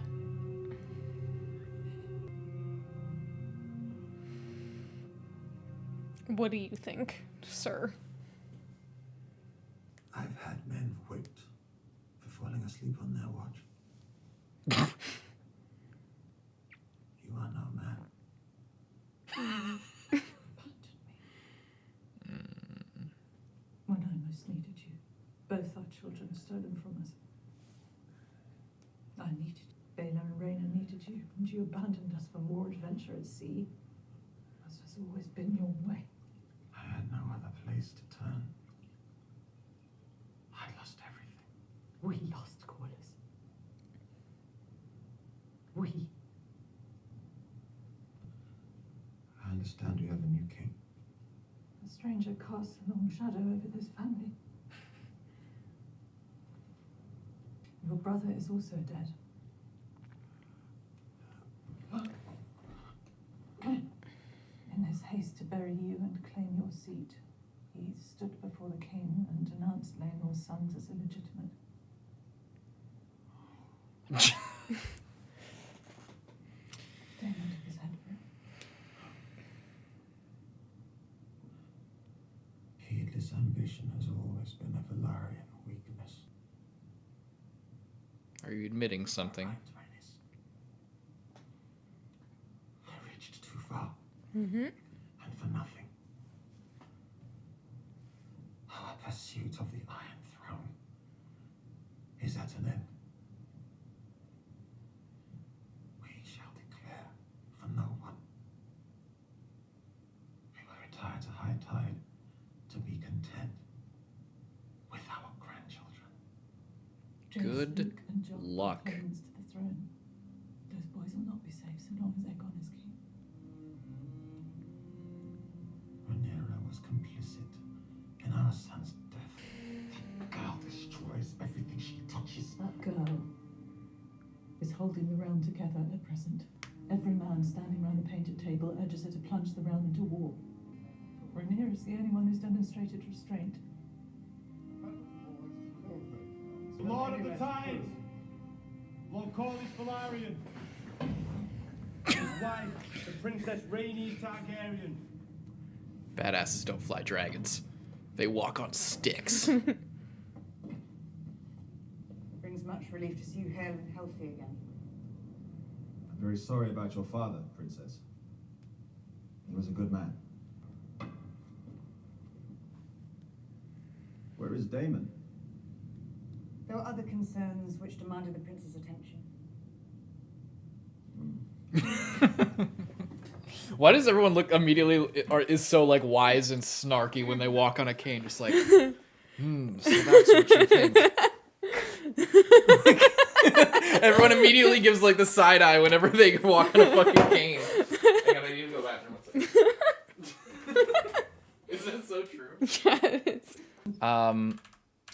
What do you think, sir? I've had men whipped for falling asleep on their watch. You are no man. Pardon me. When I most needed you. Both our children stolen from us. I needed you. Bela and Rhaena needed you, and you abandoned us for more adventure at sea. As has always been your way. I had no other place to turn. I lost everything. We lost Corlys. We. I understand you have a new king. A stranger casts a long shadow over this family. Your brother is also dead. In his haste to bury you and claim your seat, he stood before the king and denounced Laenor's sons as illegitimate. Daemon took his head for it. Heedless ambition has always been a Velaryon weakness. Are you admitting something? I reached too far. Mm-hmm. And for nothing. Our pursuit of the Iron Throne is at an end. We shall declare for no one. We will retire to high tide to be content with our grandchildren. Good luck. To the throne. Those boys will not be safe so long as Aegon is king. Rhaenyra was complicit in our son's death. That girl destroys everything she touches. That girl is holding the realm together at present. Every man standing round the painted table urges her to plunge the realm into war. But Rhaenyra is the only one who's demonstrated restraint. Lord of the Tides, Lord Corlys Velaryon, his wife, the Princess Rhaenys Targaryen. Badasses don't fly dragons. They walk on sticks. Brings much relief to see you hale and healthy again. I'm very sorry about your father, Princess. He was a good man. Where is Daemon? There were other concerns which demanded the prince's attention. Why does everyone look immediately or is so like wise and snarky when they walk on a cane? Just like, so that's what you think. Everyone immediately gives like the side eye whenever they walk on a fucking cane. Hang on, I need to go bathroom. One second. Is that so true? Yeah, it is.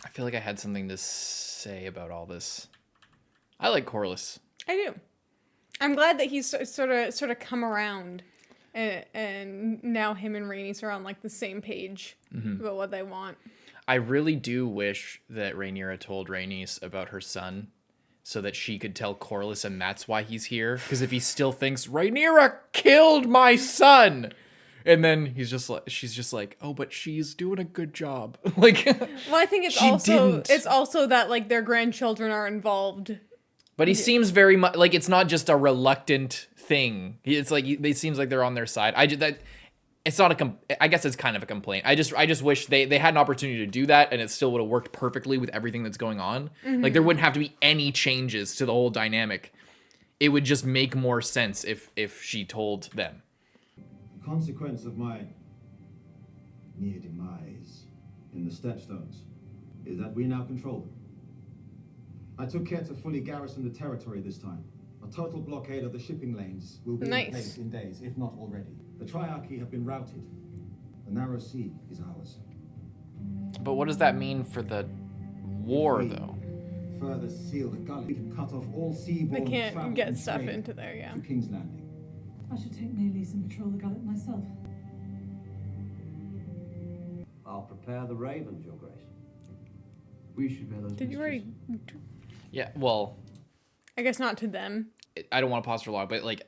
I feel like I had something to say about all this. I like Corlys. I do. I'm glad that he's sort of come around, and now him and Rhaenys are on like the same page about what they want. I really do wish that Rhaenyra told Rhaenys about her son, so that she could tell Corlys, and that's why he's here. Because if he still thinks Rhaenyra killed my son, and then she's just like, oh, but she's doing a good job. Like, well, I think it's also that like their grandchildren are involved. But he seems very much like it's not just a reluctant thing. It's like it seems like they're on their side. It's not I guess it's kind of a complaint. I just wish they had an opportunity to do that, and it still would have worked perfectly with everything that's going on. Like there wouldn't have to be any changes to the whole dynamic. It would just make more sense if she told them. The consequence of my near demise in the Stepstones is that we now control them. I took care to fully garrison the territory this time. A total blockade of the shipping lanes will be in place in days, if not already. The Triarchy have been routed. The narrow sea is ours. But what does that mean for the war, though? Further seal the gully. We can cut off all seaborne They can't travel get and stuff trade into there, yeah. to King's Landing. I should take Neelise and patrol the gullet myself. I'll prepare the ravens, Your Grace. We should bear those Did you already? Yeah, well, I guess not to them. I don't want to pause for long, but like,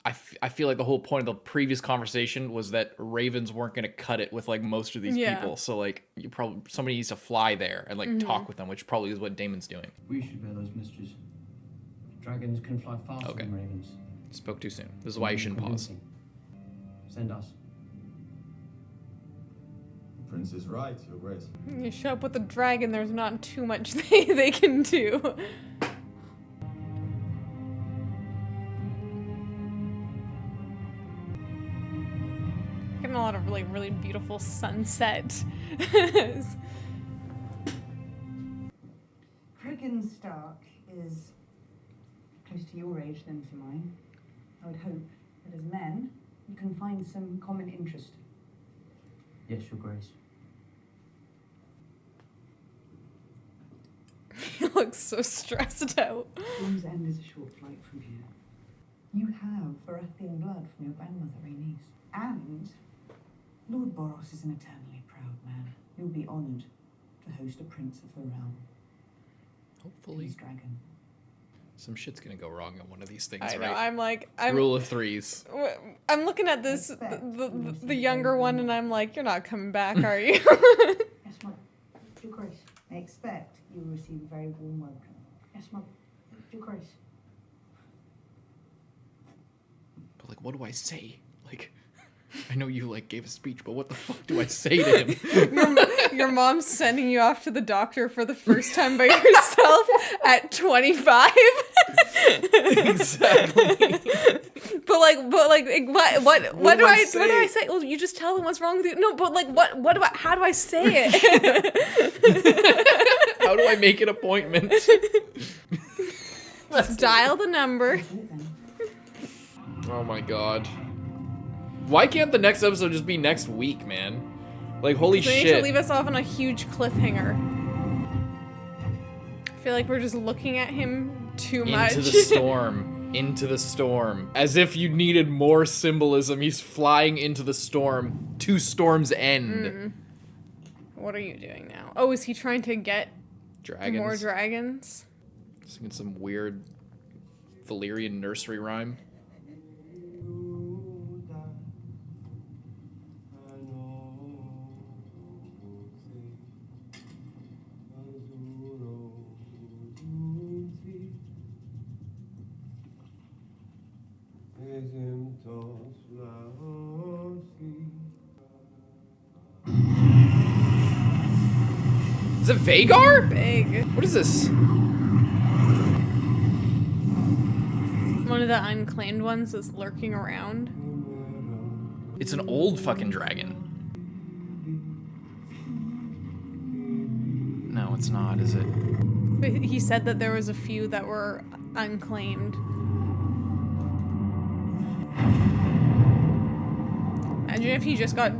I feel like the whole point of the previous conversation was that ravens weren't going to cut it with like most of these people. So like, somebody needs to fly there and like talk with them, which probably is what Daemon's doing. We should bear those messages. Dragons can fly faster than ravens. Spoke too soon. This is why you shouldn't pause. Send us. Prince is right, Your Grace. You show up with a dragon, there's not too much they can do. Getting a lot of really beautiful sunset. Friggin Stark is close to your age then to mine. I would hope that as men, you can find some common interest. Yes, Your Grace. He looks so stressed out. Storm's End is a short flight from here. You have Baratheon blood from your grandmother, Rhaenys. And Lord Boros is an eternally proud man. You'll be honoured to host a prince of the realm. Hopefully. His dragon. Some shit's gonna go wrong on one of these things, I know, right? I'm Rule of threes. I'm looking at this, the younger one, and I'm like, you're not coming back, are you? Yes, Mum. Your Grace. I expect you will receive a very warm welcome. Yes, Mum. Your Grace. But like, what do I say? Like, I know you like gave a speech, but what the fuck do I say to him? Your mom's sending you off to the doctor for the first time by yourself at 25. Exactly. But what do I say? Well, you just tell them what's wrong with you. No, but like how do I say it? How do I make an appointment? Let's dial the number. Oh my god. Why can't the next episode just be next week, man? Like, holy shit. They need to leave us off on a huge cliffhanger. I feel like we're just looking at him too much. Into the storm. Into the storm. As if you needed more symbolism. He's flying into the storm to Storm's End. What are you doing now? Oh, is he trying to get dragons? More dragons? Singing some weird Valyrian nursery rhyme. Is it Vhagar? Big. What is this? One of the unclaimed ones that's lurking around. It's an old fucking dragon. No, it's not, is it? But he said that there was a few that were unclaimed. Imagine if he just got...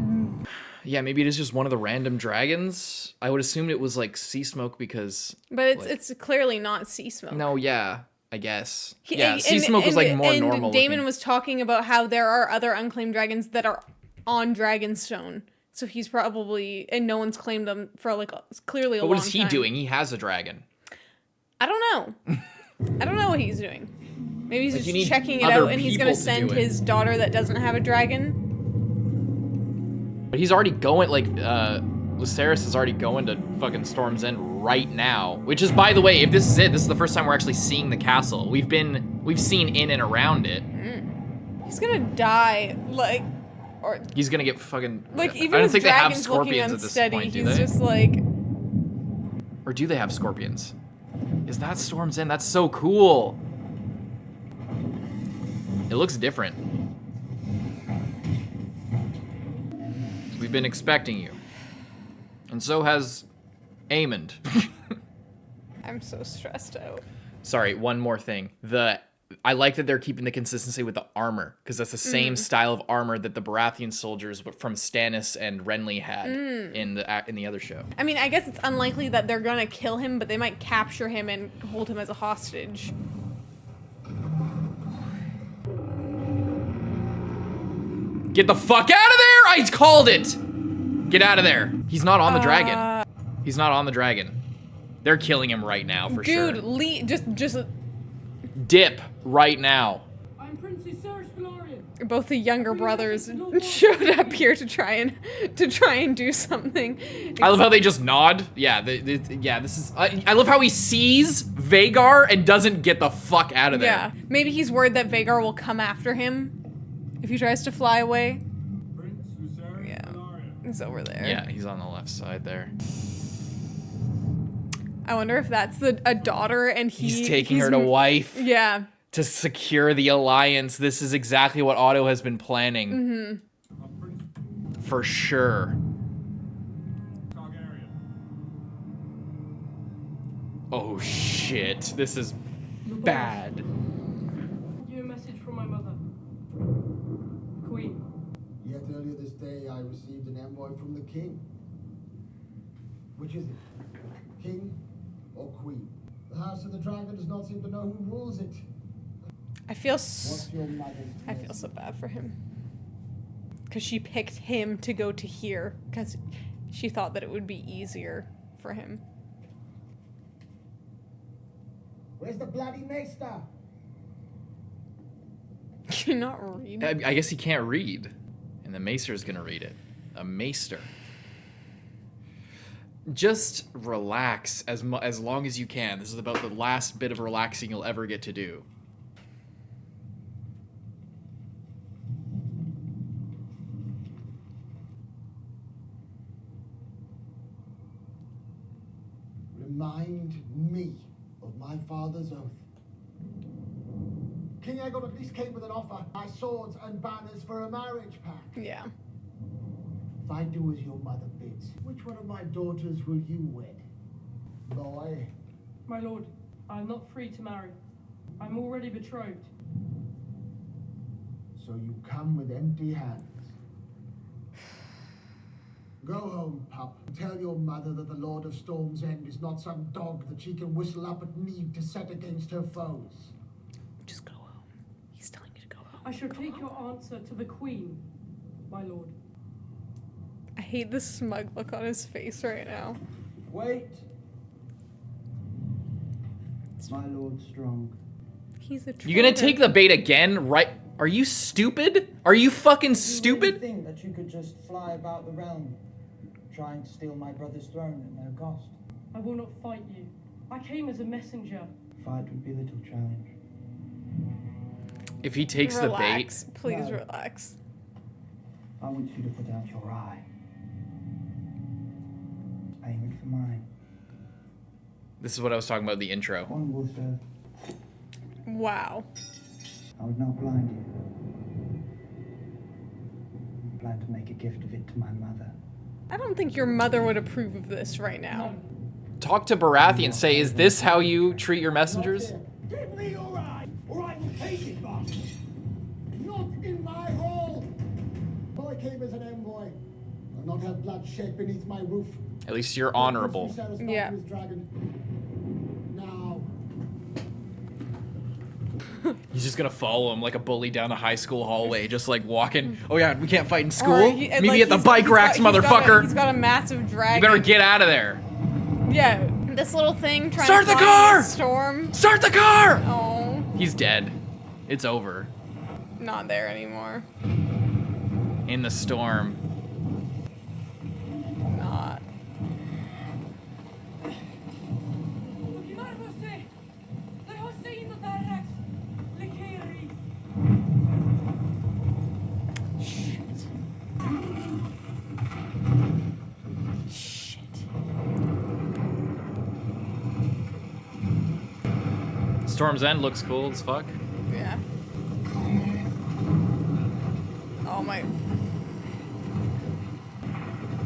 Yeah, maybe it is just one of the random dragons. I would assume it was like sea smoke because... But it's clearly not sea smoke. No, yeah, I guess. Sea smoke was like more normal. And Damon looking. was talking about how there are other unclaimed dragons that are on Dragonstone. So he's probably... And no one's claimed them for like clearly a long time. But what is he doing? He has a dragon. I don't know. I don't know what he's doing. Maybe he's Like, just checking it out and he's going to send his daughter that doesn't have a dragon. But he's already going, like, Lucerys is already going to fucking Storm's End right now. Which is, by the way, if this is it, this is the first time we're actually seeing the castle. We've seen in and around it. He's gonna die, like, or... He's gonna get fucking... Like, even I don't his think they have dragon's scorpions at this unsteady, point, do he's they? just like... Or do they have scorpions? Is that Storm's End? That's so cool. It looks different. We've been expecting you. And so has Aemond. I'm so stressed out. Sorry, one more thing. I like that they're keeping the consistency with the armor, because that's the same style of armor that the Baratheon soldiers from Stannis and Renly had in the other show. I mean, I guess it's unlikely that they're gonna kill him, but they might capture him and hold him as a hostage. Get the fuck out of there! I called it! Get out of there. He's not on the dragon. He's not on the dragon. They're killing him right now for sure. Dude, just dip right now. I'm Princess Sarah Velaryon. Both the younger brothers showed up here to try and do something. I love how they just nod. Yeah, yeah. This is. I love how he sees Vhagar and doesn't get the fuck out of there. Yeah, maybe he's worried that Vhagar will come after him if he tries to fly away. Prince Viserys Velaryon. He's over there. Yeah, he's on the left side there. I wonder if that's a daughter and he's taking her to wife. Yeah. To secure the alliance. This is exactly what Otto has been planning. For sure. Oh shit, this is bad. You a message from my mother. Queen. Yet earlier this day I received an envoy from the king. Which is it? King or queen? The House of the Dragon does not seem to know who rules it. I feel so bad for him. Because she picked him to go to here. Because she thought that it would be easier for him. Where's the bloody maester? Can you not read? I guess he can't read. And the maester's gonna read it. A maester. Just relax as long as you can. This is about the last bit of relaxing you'll ever get to do. Remind me of my father's oath. King Aegon at least came with an offer. My swords and banners for a marriage pact. Yeah. If I do as your mother bids, which one of my daughters will you wed? Boy. My lord, I am not free to marry. I'm already betrothed. So you come with empty hands. Go home, pup. Tell your mother that the Lord of Storm's End is not some dog that she can whistle up at need to set against her foes. Just go home. He's telling you to go home. I shall take your answer to the queen, my lord. I hate the smug look on his face right now. Wait. My lord strong. He's a traitor. You gonna take the bait again? Right? Are you stupid? Are you fucking stupid? You think that you could just fly about the realm, trying to steal my brother's throne at no cost? I will not fight you. I came as a messenger. Fight would be little challenge. If he takes the bait, please relax. I want you to put out your eye. Aim it for mine. this is what I was talking about in the intro. One will serve. Wow. I would not blind you. I plan to make a gift of it to my mother. I don't think your mother would approve of this right now. Talk to Baratheon and say, is this how you treat your messengers? Give me your eye, or I will take it, boss. Not in my hall. Though I came as an envoy, I'll not have blood shed beneath my roof. At least you're honorable. Yeah. Now. He's just gonna follow him like a bully down a high school hallway, just like walking. Oh yeah, we can't fight in school. Meet me at the bike racks, motherfucker. He's got a massive dragon. You better get out of there. Yeah, this little thing trying Start to the car! Storm. Start the car! Oh. He's dead. It's over. Not there anymore. In the storm. Not. Storm's End looks cool as fuck. Yeah. Oh my.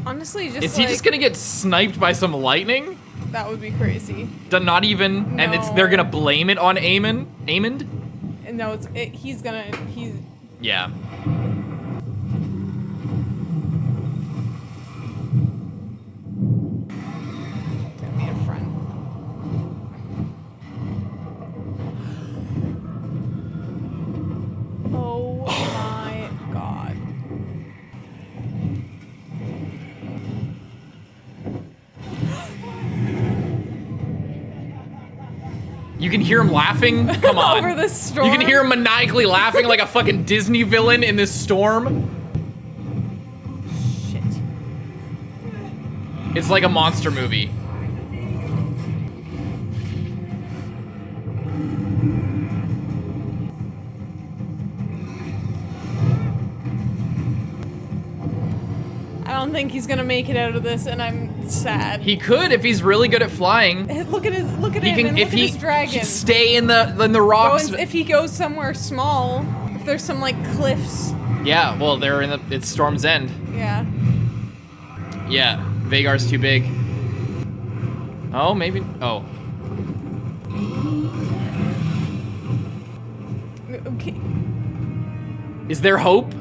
Honestly, just Is he just gonna get sniped by some lightning? That would be crazy. Not even, No. and they're gonna blame it on Aemond? No, he's gonna. Yeah. Gonna be a friend. Oh my god. You can hear him laughing? Come on. Over the storm? You can hear him maniacally laughing like a fucking Disney villain in this storm. Shit. It's like a monster movie. I don't don't think he's gonna make it out of this, and I'm sad. He could if he's really good at flying. Look at his dragon. Stay in the rocks. If he goes somewhere small, if there's some like cliffs. Yeah, well, they're it's Storm's End. Yeah. Yeah, Vagar's too big. Oh, maybe. Oh. Okay. Is there hope?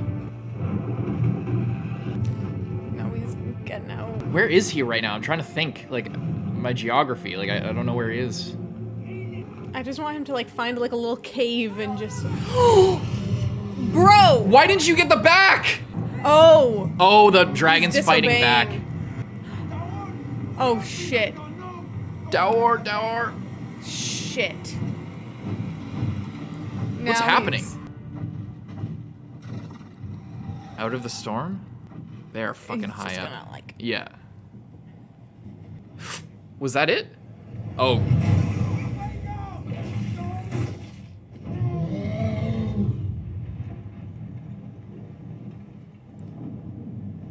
No, he's getting out. Where is he right now? I'm trying to think, like, my geography. Like, I don't know where he is. I just want him to, like, find, like, a little cave and just... Bro! Why didn't you get the back? Oh! Oh, the dragon's fighting back. Oh, shit. Dower. Shit. What's happening? Out of the storm? They are fucking high up. Gonna, like... Yeah. Was that it? Oh.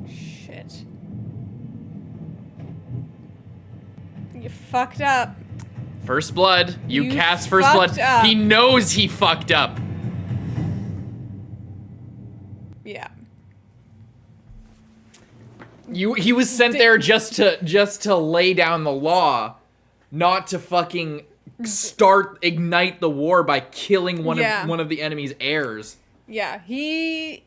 Shit. You fucked up. First blood. You cast first blood. Up. He knows he fucked up. Yeah. He was sent there just to lay down the law, not to fucking ignite the war by killing one of the enemy's heirs. Yeah, he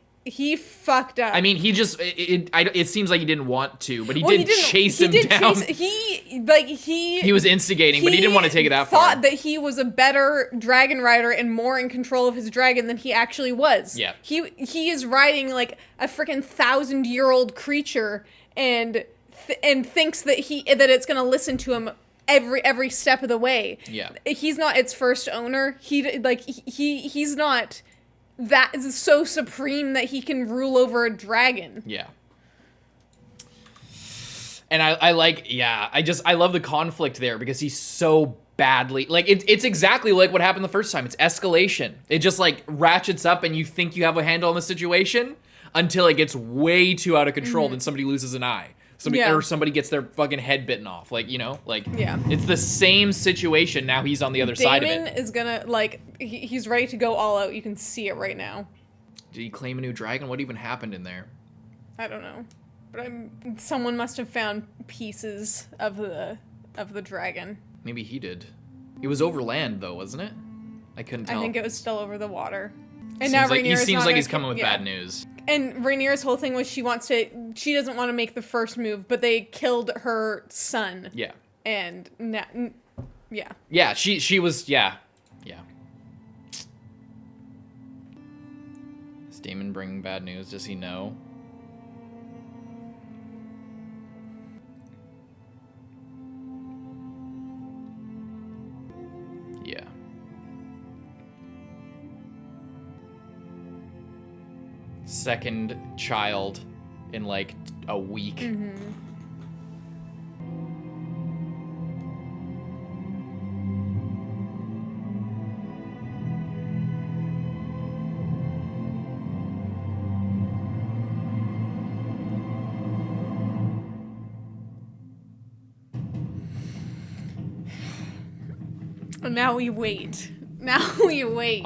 fucked up. I mean, he just it seems like he didn't want to, but he did chase him down. He was instigating, but he didn't want to take it that far. Thought that he was a better dragon rider and more in control of his dragon than he actually was. Yeah. He is riding like a freaking 1,000-year-old creature and thinks that it's gonna listen to him every step of the way. Yeah. He's not its first owner. He's not that is so supreme that he can rule over a dragon. Yeah. And I love the conflict there because he's so badly, like, it's exactly like what happened the first time. It's escalation. It just, like, ratchets up and you think you have a handle on the situation until it gets way too out of control and somebody loses an eye. Somebody gets their fucking head bitten off. Like, you know, like, it's the same situation. Now he's on the other side of it. Damon is gonna, like, he's ready to go all out. You can see it right now. Did he claim a new dragon? What even happened in there? I don't know. But someone must have found pieces of the dragon. Maybe he did. It was over land, though, wasn't it? I couldn't tell. I think it was still over the water. And seems now like, he seems like he's coming with bad news. And Rhaenyra's whole thing was she doesn't want to make the first move, but they killed her son. Yeah. And yeah. Yeah, she was, yeah. Is Daemon bringing bad news? Does he know? Yeah. Second child in like a week. Mm-hmm. Now we wait.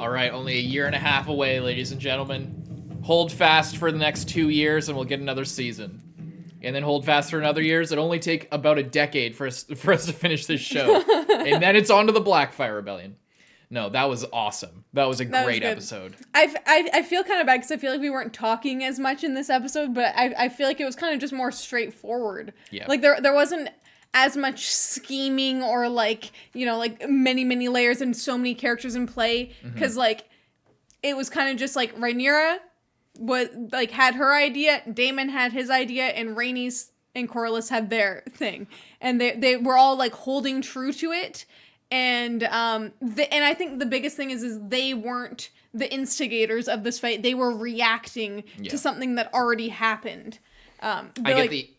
All right, only a year and a half away, ladies and gentlemen. Hold fast for the next 2 years and we'll get another season. And then hold fast for another years. It'll only take about a decade for us to finish this show. And then it's on to the Blackfire Rebellion. No, that was awesome. That was a great episode. I feel kind of bad because I feel like we weren't talking as much in this episode, but I feel like it was kind of just more straightforward. Yeah. Like there wasn't as much scheming or like, you know, like many layers and so many characters in play. Because like it was kind of just like Rhaenyra had her idea, Daemon had his idea, and Rhaenys and Corlys had their thing, and they were all like holding true to it, and I think the biggest thing is they weren't the instigators of this fight; they were reacting to something that already happened. Sorry,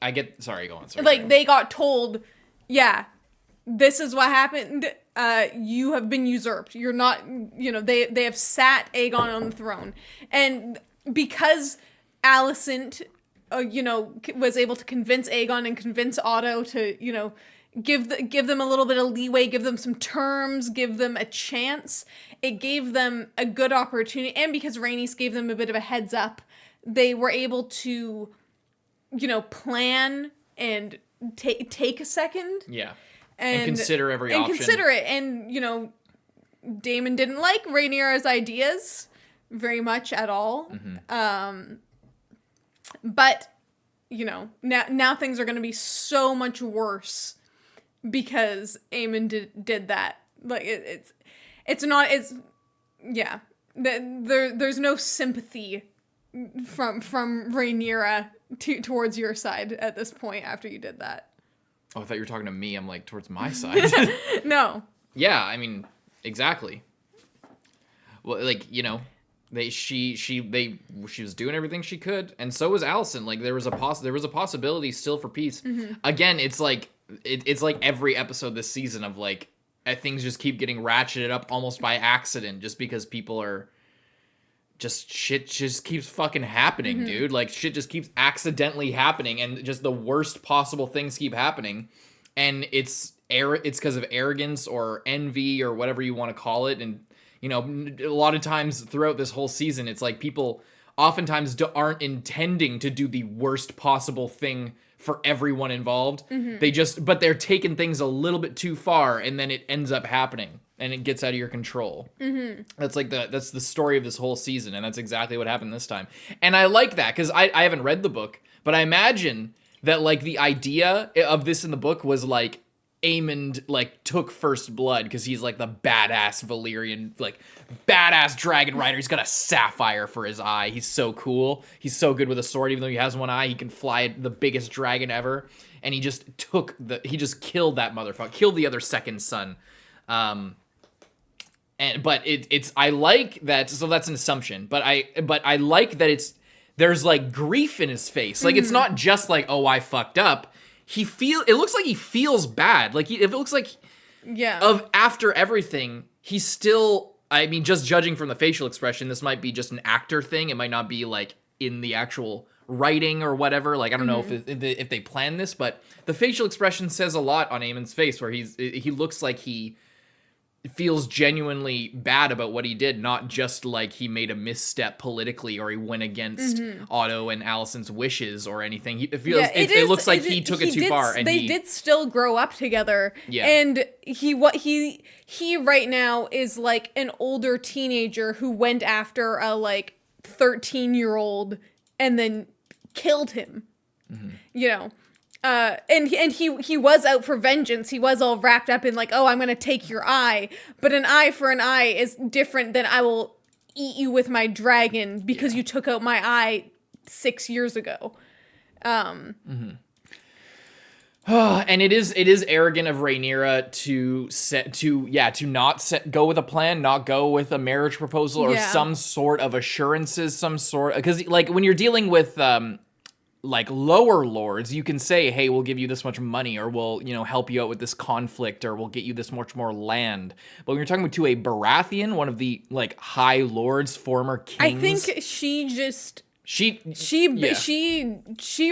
go on. Sorry. Like they got told, yeah, this is what happened. You have been usurped. You're not. You know, they have sat Aegon on the throne, and because Alicent was able to convince Aegon and convince Otto to, give them a little bit of leeway, give them some terms, give them a chance. It gave them a good opportunity. And because Rhaenys gave them a bit of a heads up, they were able to, plan and take a second. Yeah. And consider every option. And consider it. And, Daemon didn't like Rhaenyra's ideas very much at all. Mm-hmm. But, now things are going to be so much worse because Aemon did that. Like, there's no sympathy from Rhaenyra towards your side at this point after you did that. Oh, I thought you were talking to me. I'm like, towards my side. No. Yeah, I mean, exactly. Well, like, she was doing everything she could, and so was Alicent. Like, there was a possibility still for peace. Mm-hmm. Again, it's like it's like every episode this season of like things just keep getting ratcheted up almost by accident, just because people are shit just keeps fucking happening, mm-hmm. dude. Like, shit just keeps accidentally happening, and just the worst possible things keep happening, and it's because of arrogance or envy or whatever you want to call it. And a lot of times throughout this whole season, it's like people oftentimes aren't intending to do the worst possible thing for everyone involved. Mm-hmm. But they're taking things a little bit too far, and then it ends up happening, and it gets out of your control. Mm-hmm. That's the story of this whole season, and that's exactly what happened this time. And I like that, because I haven't read the book, but I imagine that, like, the idea of this in the book was, like, Aemond, like, took first blood because he's, like, the badass Valyrian, like, badass dragon rider. He's got a sapphire for his eye. He's so cool. He's so good with a sword. Even though he has one eye, he can fly the biggest dragon ever. And he just killed that motherfucker. Killed the other second son. But I like that. So that's an assumption. But I like that there's, like, grief in his face. Like, it's not just like, oh, I fucked up. It looks like he feels bad. Like, it looks like, after everything, he's still, I mean, just judging from the facial expression, this might be just an actor thing. It might not be, like, in the actual writing or whatever. Like, I don't know if they planned this, but the facial expression says a lot on Aemon's face, where he looks like he feels genuinely bad about what he did, not just like he made a misstep politically or he went against Otto and Alicent's wishes or anything. It looks like he took it too far. And they did still grow up together. Yeah. And he right now is like an older teenager who went after a like 13-year-old and then killed him. And he was out for vengeance. He was all wrapped up in like, oh, I'm going to take your eye. But an eye for an eye is different than I will eat you with my dragon because you took out my eye 6 years ago. And it is arrogant of Rhaenyra to not go with a plan, not go with a marriage proposal or some sort of assurances, because like when you're dealing with like lower lords, you can say, hey, we'll give you this much money, or we'll, help you out with this conflict, or we'll get you this much more land. But when you're talking to a Baratheon, one of the like high lords, former kings, I think she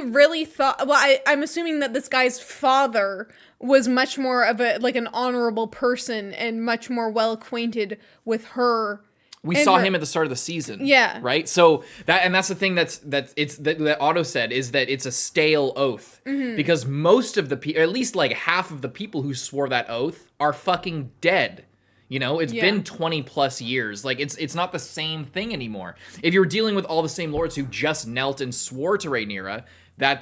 really thought, well, I'm assuming that this guy's father was much more of an honorable person and much more well acquainted with her. We saw him at the start of the season. Yeah. Right? So that's the thing that Otto said, is that it's a stale oath. Because most of the people, at least like half of the people who swore that oath are fucking dead. It's been 20 plus years. Like, it's not the same thing anymore. If you're dealing with all the same lords who just knelt and swore to Rhaenyra,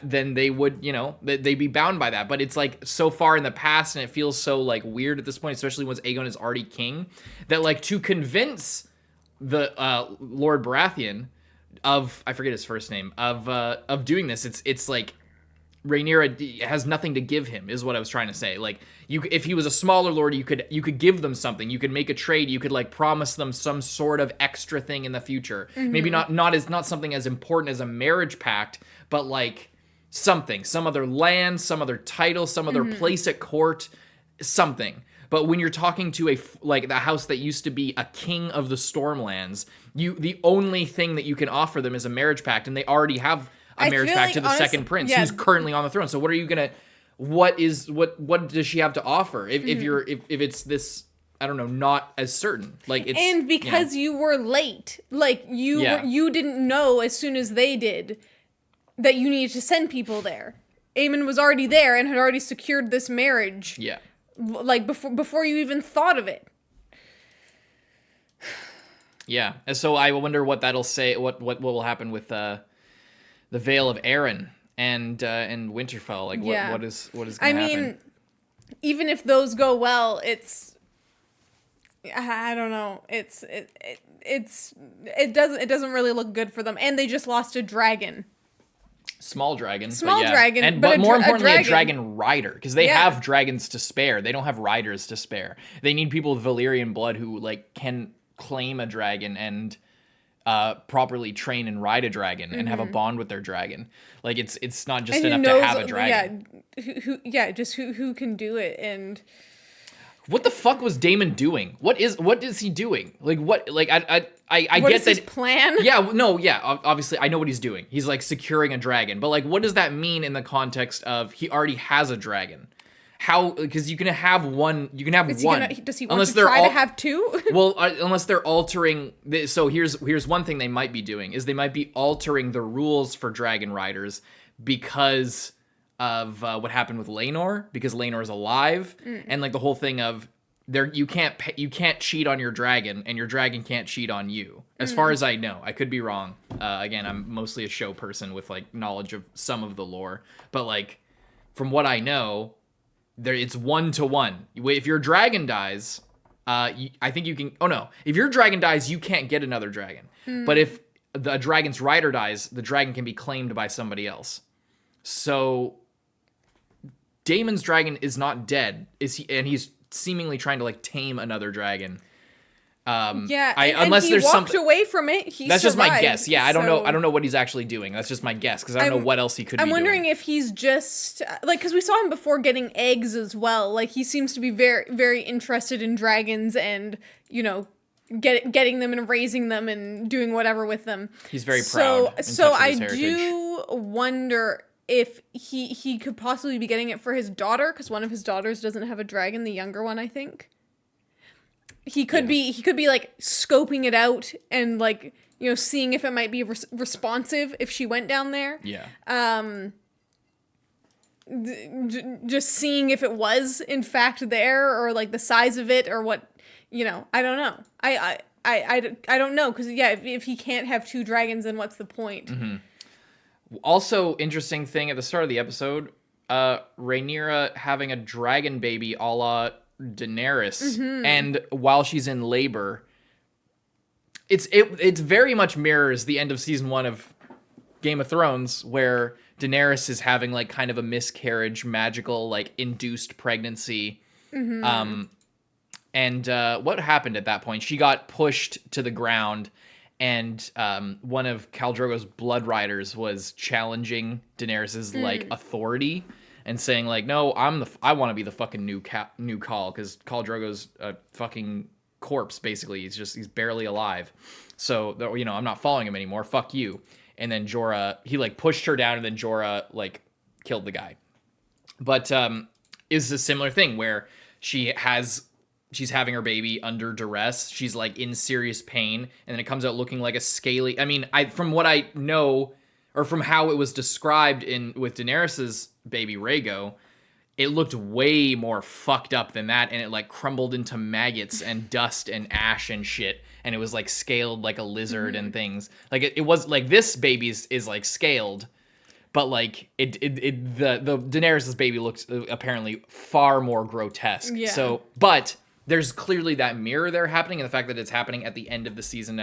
then they would, they'd be bound by that. But it's like so far in the past, and it feels so like weird at this point, especially once Aegon is already king, that like to convince the Lord Baratheon of, I forget his first name, of doing this, it's like Rhaenyra has nothing to give him, is what I was trying to say. Like, if he was a smaller lord, you could give them something. You could make a trade. You could like promise them some sort of extra thing in the future. Maybe not something as important as a marriage pact, but like something, some other land, some other title, some other place at court, something. But when you're talking to the house that used to be a king of the Stormlands, the only thing that you can offer them is a marriage pact, and they already have a marriage pact to the second prince who's currently on the throne. So what are you gonna? What does she have to offer if it's this? I don't know, not as certain. Like it's and because you were late, like you didn't know as soon as they did that you needed to send people there. Aemon was already there and had already secured this marriage. Yeah, like before you even thought of it. Yeah, and so I wonder what that'll say. What will happen with the Vale of Arryn and Winterfell? Like what is going to happen? I mean, even if those go well, I don't know. It doesn't really look good for them, and they just lost a dragon. Small dragon, but more importantly, a dragon rider, because they have dragons to spare. They don't have riders to spare. They need people with Valyrian blood who like can claim a dragon and properly train and ride a dragon and have a bond with their dragon. Like it's not just enough to have a dragon. Who can do it. And what the fuck was Daemon doing? What is he doing? Like what? Like I what get is his plan? Obviously I know what he's doing. He's like securing a dragon, but like what does that mean in the context of he already has a dragon? How? Because you can have one. You can have one. Does he want to try to have two? Well, unless they're altering. So here's one thing they might be doing is they might be altering the rules for dragon riders because of what happened with Laenor, because Laenor is alive, and like the whole thing of you can't cheat on your dragon, and your dragon can't cheat on you. As far as I know, I could be wrong. Again, I'm mostly a show person with like knowledge of some of the lore, but like from what I know, it's 1-to-1. If your dragon dies, I think you can. Oh no, if your dragon dies, you can't get another dragon. But if the dragon's rider dies, the dragon can be claimed by somebody else. So Daemon's dragon is not dead, is he? And he's seemingly trying to like tame another dragon. Unless he walked away from it. That's just my guess. Yeah, I don't know what he's actually doing. That's just my guess because I don't know what else he could be doing. I'm wondering if he's just like, because we saw him before getting eggs as well. Like he seems to be very, very interested in dragons and getting them and raising them and doing whatever with them. He's very proud. So I do wonder if he could possibly be getting it for his daughter, because one of his daughters doesn't have a dragon, the younger one, I think. He could be like scoping it out and like, seeing if it might be responsive if she went down there. Yeah. Just seeing if it was in fact there, or like the size of it, or what, I don't know. I don't know, because if he can't have two dragons, then what's the point? Mm-hmm. Also, interesting thing at the start of the episode, Rhaenyra having a dragon baby a la Daenerys, and while she's in labor, it very much mirrors the end of season 1 of Game of Thrones, where Daenerys is having like kind of a miscarriage, magical like induced pregnancy. And what happened at that point? She got pushed to the ground, and one of Khal Drogo's blood riders was challenging Daenerys's like authority and saying like, no, I want to be the fucking new Khal, because Khal Drogo's a fucking corpse basically. He's barely alive. So I'm not following him anymore. Fuck you. And then Jorah, he like pushed her down, and then Jorah like killed the guy. But is a similar thing where she's having her baby under duress. She's like in serious pain, and then it comes out looking like a scaly. I mean, from what I know, or from how it was described with Daenerys's baby Rhaego, it looked way more fucked up than that, and it like crumbled into maggots and dust and ash and shit, and it was like scaled like a lizard and things. Like it was like this baby is like scaled, but like the Daenerys's baby looked apparently far more grotesque. Yeah. So, but there's clearly that mirror there happening, and the fact that it's happening at the end of the season.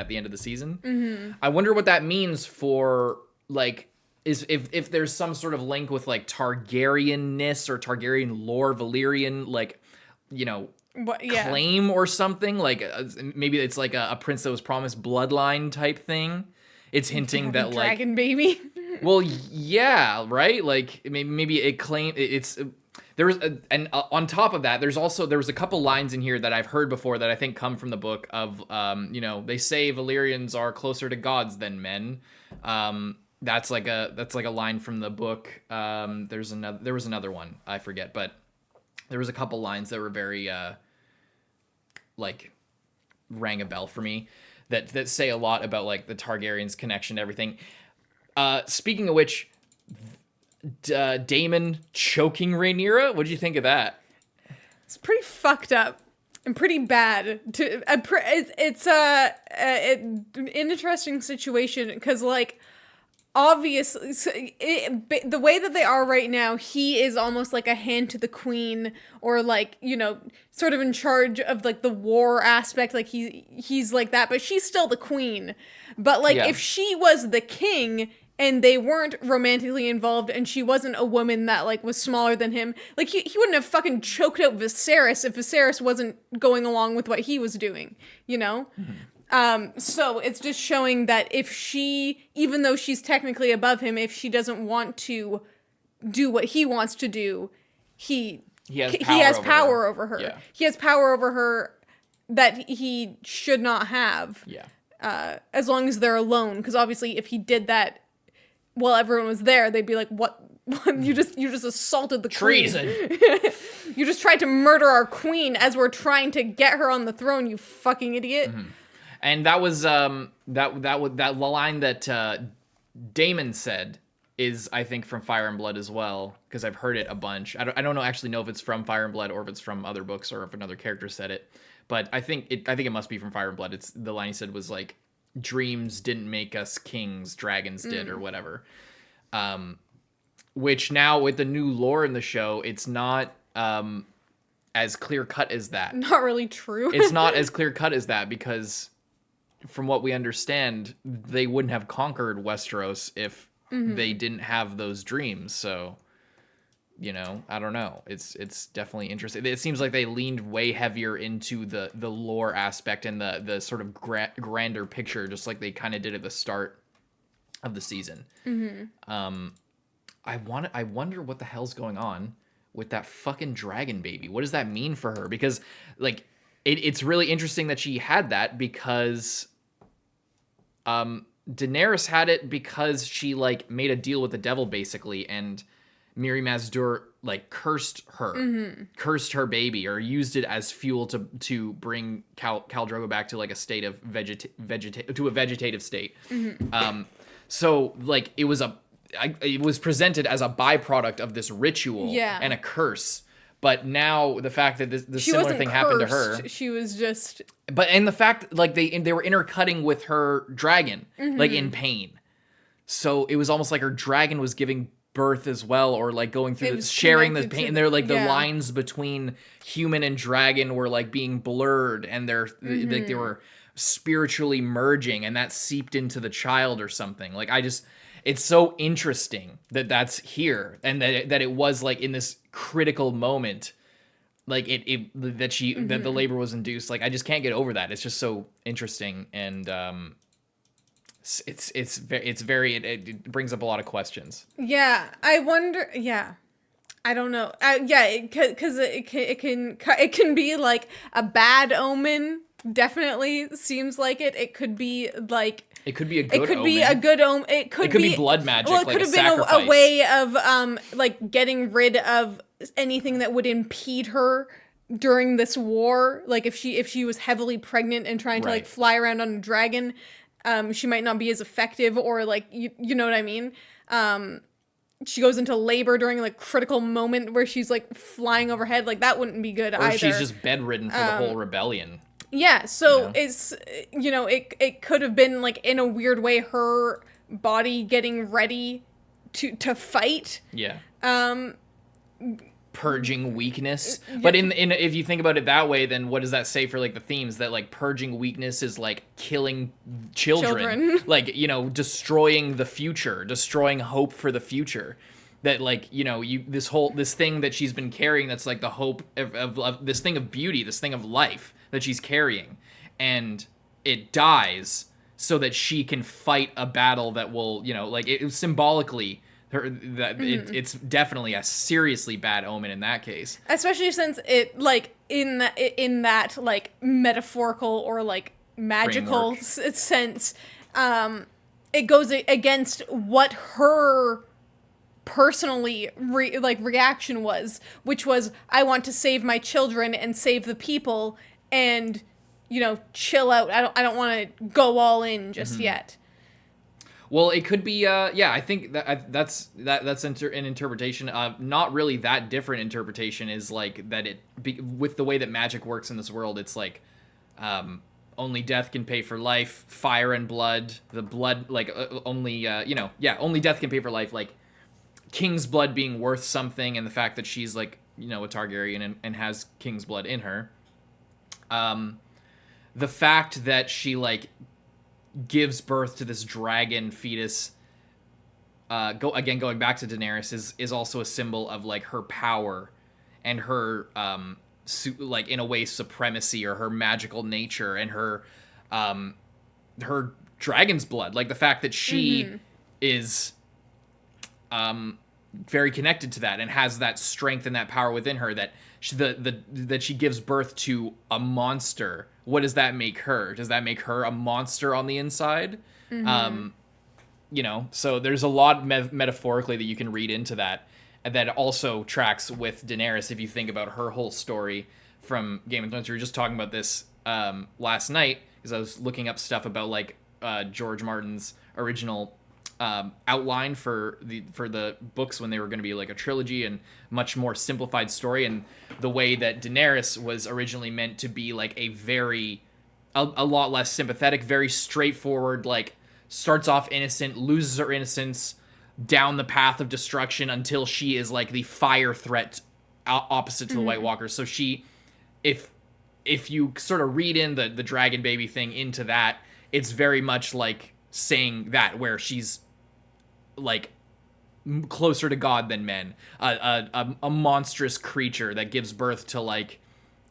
I wonder what that means for like, is if there's some sort of link with like Targaryen-ness or Targaryen lore, Valyrian like, claim or something. Like maybe it's like a prince that was promised bloodline type thing. It's hinting that like dragon baby. Well, yeah, right. Like maybe it claim it's. There was and on top of that, there was a couple lines in here that I've heard before that I think come from the book of they say Valyrians are closer to gods than men. that's like a line from the book. There was another one, I forget, but there was a couple lines that were very like rang a bell for me that say a lot about like the Targaryens' connection to everything. Speaking of which, Daemon choking Rhaenyra, what did you think of that? It's pretty fucked up and pretty bad. It's an interesting situation because, like, obviously, the way that they are right now, he is almost like a hand to the queen, or like, you know, sort of in charge of like the war aspect. Like he's like that, but she's still the queen. But like, if she was the king and they weren't romantically involved, and she wasn't a woman that like was smaller than him, like he wouldn't have fucking choked out Viserys if Viserys wasn't going along with what he was doing, you know? Mm-hmm. So it's just showing that if she, even though she's technically above him, if she doesn't want to do what he wants to do, he has power over her. Yeah. He has power over her that he should not have. Yeah. As long as they're alone, because obviously if he did that while everyone was there, they'd be like, "What? you just assaulted the treason. Queen. You just tried to murder our queen as we're trying to get her on the throne. You fucking idiot." Mm-hmm. And that was that line that Daemon said is, I think, from Fire and Blood as well, because I've heard it a bunch. I don't actually know if it's from Fire and Blood or if it's from other books or if another character said it, but I think it must be from Fire and Blood. It's the line he said was like, "Dreams didn't make us kings, dragons did," or whatever. Which now with the new lore in the show, it's not as clear cut as that. Not really true. It's not as clear cut as that, because from what we understand, they wouldn't have conquered Westeros if they didn't have those dreams. So, you know, I don't know. It's definitely interesting. It seems like they leaned way heavier into the lore aspect and the sort of grander picture, just like they kind of did at the start of the season. Mm-hmm. I wonder what the hell's going on with that fucking dragon baby. What does that mean for her? Because like it's really interesting that she had that, because Daenerys had it because she like made a deal with the devil basically, and Mirri Maz-Dur like cursed her baby, or used it as fuel to bring Khal Drogo back to like a state of vegetative state. Mm-hmm. So like it was presented as a byproduct of this ritual and a curse. But now the fact that the similar thing happened to her, she was just. But and the fact like they were intercutting with her dragon, like in pain, so it was almost like her dragon was giving birth as well, or like going through sharing the pain. And they're like the lines between human and dragon were like being blurred, and like they were spiritually merging, and that seeped into the child or something. Like it's so interesting that that's here, and that it was like in this critical moment, like that the labor was induced. Like I just can't get over that. It's just so interesting, and it brings up a lot of questions. Yeah, I wonder. Yeah, I don't know. Because it can be like a bad omen. Definitely seems like it. It could be like. It could be a good omen. It could be a good omen. It could be blood magic. Well, it like could have been a way of like getting rid of anything that would impede her during this war. Like if she was heavily pregnant and trying to like fly around on a dragon, she might not be as effective, or like you know what I mean. She goes into labor during like critical moment where she's like flying overhead. Like that wouldn't be good either. Or she's just bedridden for the whole rebellion. Yeah, so it's, you know, it could have been like in a weird way her body getting ready to fight. Yeah. Purging weakness. But in if you think about it that way, then what does that say for like the themes that like purging weakness is like killing children. Like, you know, destroying the future, destroying hope for the future. That like, you know, this thing that she's been carrying, that's like the hope of this thing of beauty, this thing of life that she's carrying, and it dies so that she can fight a battle that will, you know, like it symbolically it's definitely a seriously bad omen in that case, especially since it like in that like metaphorical or like magical sense, it goes against what her personally reaction was, which was, I want to save my children and save the people and, you know, chill out. I don't want to go all in just yet. Well, it could be, I think that's an interpretation. Not really that different interpretation is like that with the way that magic works in this world, it's like, only death can pay for life, fire and blood, the blood, like, only death can pay for life, like, king's blood being worth something, and the fact that she's, like, you know, a Targaryen and has king's blood in her. The fact that she, like, gives birth to this dragon fetus, going back to Daenerys, is also a symbol of, like, her power and her, like, in a way, supremacy, or her magical nature, and her dragon's blood. Like, the fact that she is very connected to that and has that strength and that power within her, that that she gives birth to a monster. What does that make her? Does that make her a monster on the inside? You know, so there's a lot metaphorically that you can read into that also tracks with Daenerys if you think about her whole story from Game of Thrones. We were just talking about this last night because I was looking up stuff about, like, George Martin's original outline for the books when they were going to be like a trilogy and much more simplified story, and the way that Daenerys was originally meant to be like a lot less sympathetic, very straightforward, like, starts off innocent, loses her innocence down the path of destruction until she is like the fire threat opposite to the White Walkers. So she, if you sort of read in the dragon baby thing into that, it's very much like saying that, where she's like closer to God than men, a monstrous creature that gives birth to like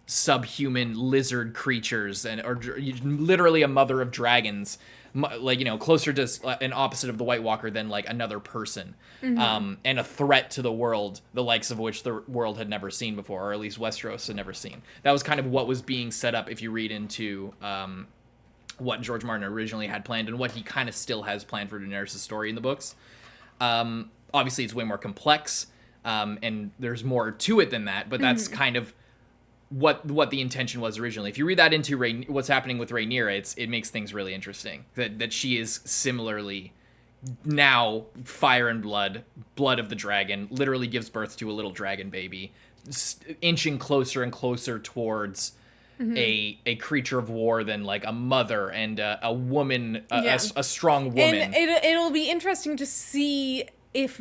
subhuman lizard creatures, or literally a mother of dragons, like, you know, closer to an opposite of the White Walker than like another person, and a threat to the world, the likes of which the world had never seen before, or at least Westeros had never seen. That was kind of what was being set up if you read into what George Martin originally had planned, and what he kind of still has planned for Daenerys' story in the books. Obviously, it's way more complex, and there's more to it than that, but that's kind of what the intention was originally. If you read that into what's happening with Rhaenyra, it makes things really interesting. That she is similarly now fire and blood of the dragon, literally gives birth to a little dragon baby, inching closer and closer towards a creature of war than like a mother and a woman, a strong woman. And it'll be interesting to see if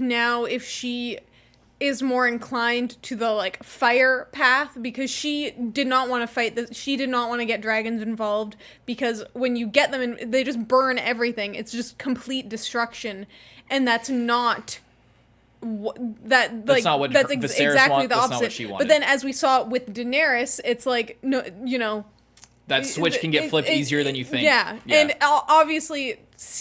she is more inclined to the like fire path, because she did not want to fight she did not want to get dragons involved, because when you get them in, they just burn everything. It's just complete destruction, and that's not exactly the opposite. Not what she wanted. But then, as we saw with Daenerys, it's like, no, you know, that switch can get flipped easier than you think. Yeah. And obviously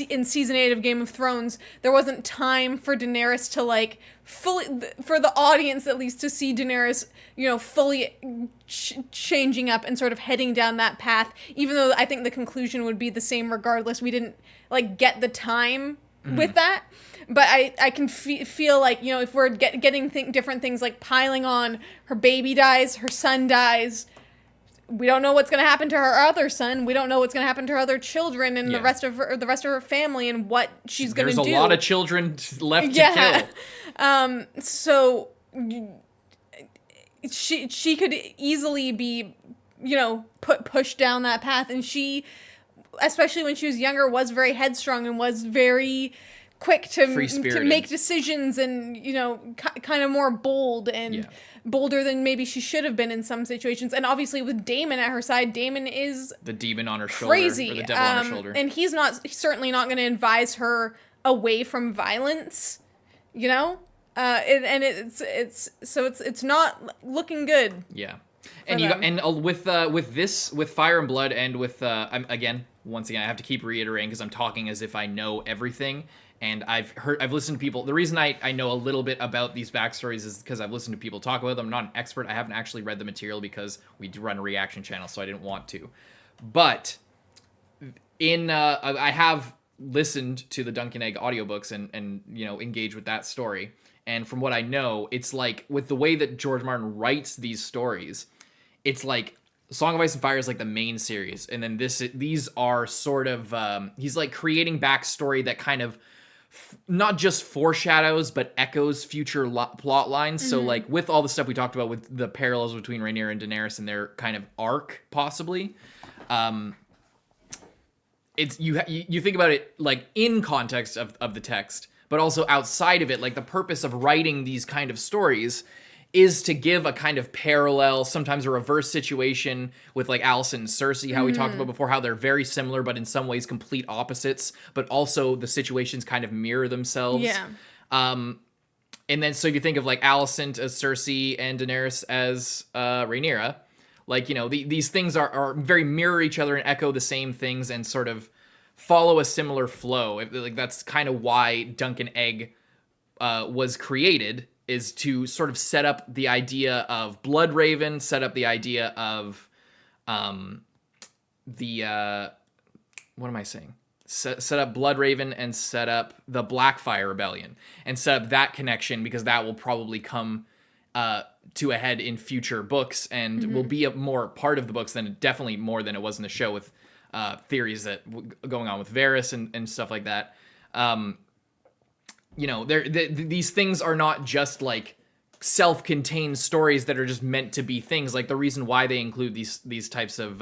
in season 8 of Game of Thrones, there wasn't time for Daenerys to like fully, for the audience at least, to see Daenerys, you know, fully changing up and sort of heading down that path, even though I think the conclusion would be the same regardless. We didn't like get the time with that. But I can feel like, you know, if we're getting different things like piling on, her baby dies, her son dies, we don't know what's going to happen to her other son. We don't know what's going to happen to her other children and the rest of her family, and what she's going to do. There's a lot of children left to kill. So she could easily be, you know, pushed down that path, and she, especially when she was younger, was very headstrong and was very quick to make decisions, and, you know, kind of more bold and bolder than maybe she should have been in some situations. And obviously with Daemon at her side, Daemon is the demon on her shoulder, crazy, or the devil on her shoulder, and he's certainly not going to advise her away from violence, you know. And it's not looking good. Yeah. And with Fire and Blood, and with once again I have to keep reiterating because I'm talking as if I know everything. And I've listened to people. The reason I know a little bit about these backstories is because I've listened to people talk about them. I'm not an expert. I haven't actually read the material because we do run a reaction channel, so I didn't want to. But I have listened to the Dunk and Egg audiobooks and you know, engage with that story. And from what I know, it's like with the way that George Martin writes these stories, it's like Song of Ice and Fire is like the main series. And then these are sort of, he's like creating backstory that kind of not just foreshadows, but echoes future plot lines. So like with all the stuff we talked about with the parallels between Rhaenyra and Daenerys and their kind of arc, possibly, it's you think about it like in context of the text, but also outside of it. Like the purpose of writing these kind of stories is to give a kind of parallel, sometimes a reverse situation with like Alicent and Cersei, how we talked about before, how they're very similar, but in some ways complete opposites, but also the situations kind of mirror themselves. Yeah. And then, so if you think of like Alicent as Cersei and Daenerys as Rhaenyra, like, you know, these things are very mirror each other and echo the same things and sort of follow a similar flow. Like that's kind of why Dunk and Egg was created, is to sort of set up the idea of Bloodraven, set up the idea of what am I saying? Set up Bloodraven and set up the Blackfire Rebellion and set up that connection, because that will probably come to a head in future books and will be a more part of the books than definitely more than it was in the show, with theories that going on with Varys and stuff like that. You know, these things are not just like self-contained stories that are just meant to be things. Like the reason why they include these types of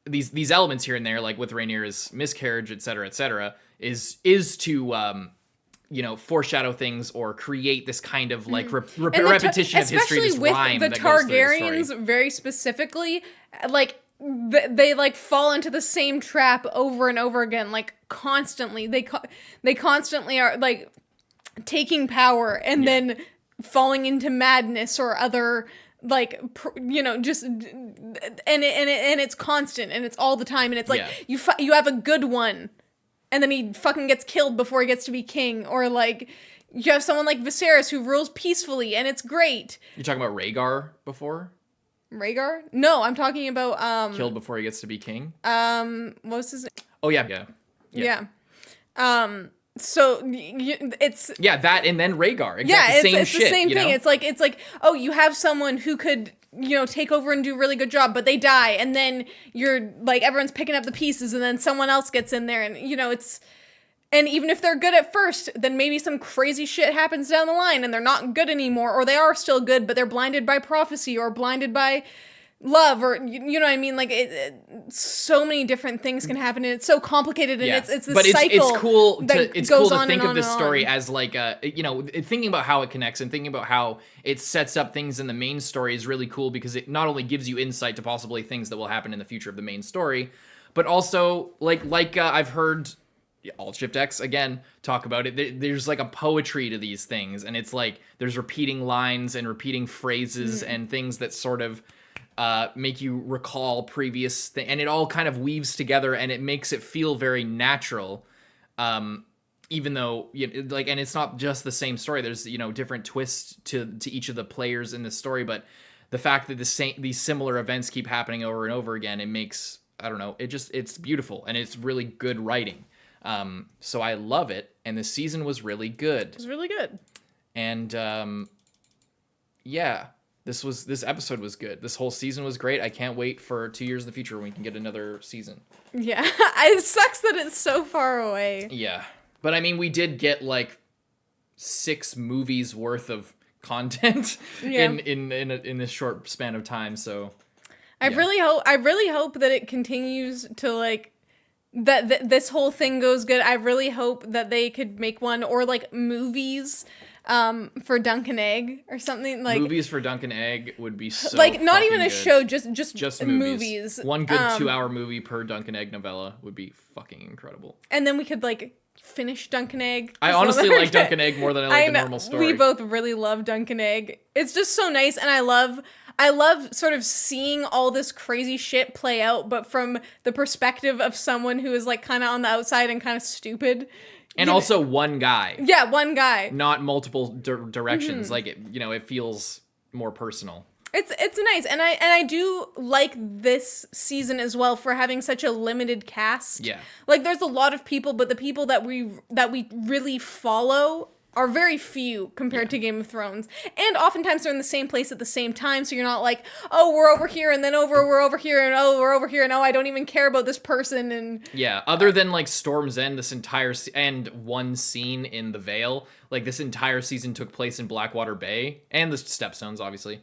these elements here and there, like with Rhaenyra's miscarriage, et cetera, is to you know, foreshadow things or create this kind of like repetition of history, this rhyme that goes through the story. Especially with the Targaryens, very specifically, like they like fall into the same trap over and over again, like constantly. They constantly are like taking power and then falling into madness or other like you know, just and it's constant and it's all the time, and it's like you have a good one and then he fucking gets killed before he gets to be king, or like you have someone like Viserys who rules peacefully and it's great. You're talking about Rhaegar before? Rhaegar? No, I'm talking about killed before he gets to be king. What was his name? Oh yeah. So it's that, and then Rhaegar. It's the same thing. It's like oh, you have someone who could, you know, take over and do a really good job, but they die, and then you're like everyone's picking up the pieces, and then someone else gets in there, and you know it's. And even if they're good at first, then maybe some crazy shit happens down the line and they're not good anymore, or they are still good, but they're blinded by prophecy or blinded by love, or you know what I mean? Like so many different things can happen, and it's so complicated, and it's this cycle. It's cool to think of this story as like you know, thinking about how it connects and thinking about how it sets up things in the main story is really cool, because it not only gives you insight to possibly things that will happen in the future of the main story, but also like I've heard Alt Shift X again talk about it. There's like a poetry to these things, and it's like there's repeating lines and repeating phrases and things that sort of make you recall previous things, and it all kind of weaves together, and it makes it feel very natural. Even though like, and it's not just the same story. There's, you know, different twists to each of the players in the story, but the fact that these similar events keep happening over and over again, it makes, I don't know, it's beautiful, and it's really good writing. So I love it, and the season was really good. It was really good. And this episode was good. This whole season was great. I can't wait for 2 years in the future when we can get another season. Yeah, it sucks that it's so far away. Yeah, but I mean, we did get like 6 movies worth of content in this short span of time. So I really hope that it continues to like. That this whole thing goes good. I really hope that they could make one, or like movies for Dunk and Egg or something, like movies for Dunk and Egg would be so like not even a good. show, just movies. One good 2-hour movie per Dunk and Egg novella would be fucking incredible. And then we could like finish Dunk and Egg. I honestly like Dunk and Egg more than I like the normal story. We both really love Dunk and Egg. It's just so nice, and I love sort of seeing all this crazy shit play out, but from the perspective of someone who is like kind of on the outside and kind of stupid. And also one guy. Yeah, one guy. Not multiple directions. Like, it feels more personal. It's nice, and I do like this season as well for having such a limited cast. Yeah, like there's a lot of people, but the people that we really follow are very few compared to Game of Thrones, and oftentimes they're in the same place at the same time. So you're not like, oh, we're over here, and then we're over here, and oh, we're over here, and oh, I don't even care about this person. And other than like Storm's End, this entire and one scene in the Vale, like this entire season took place in Blackwater Bay and the Stepstones, obviously.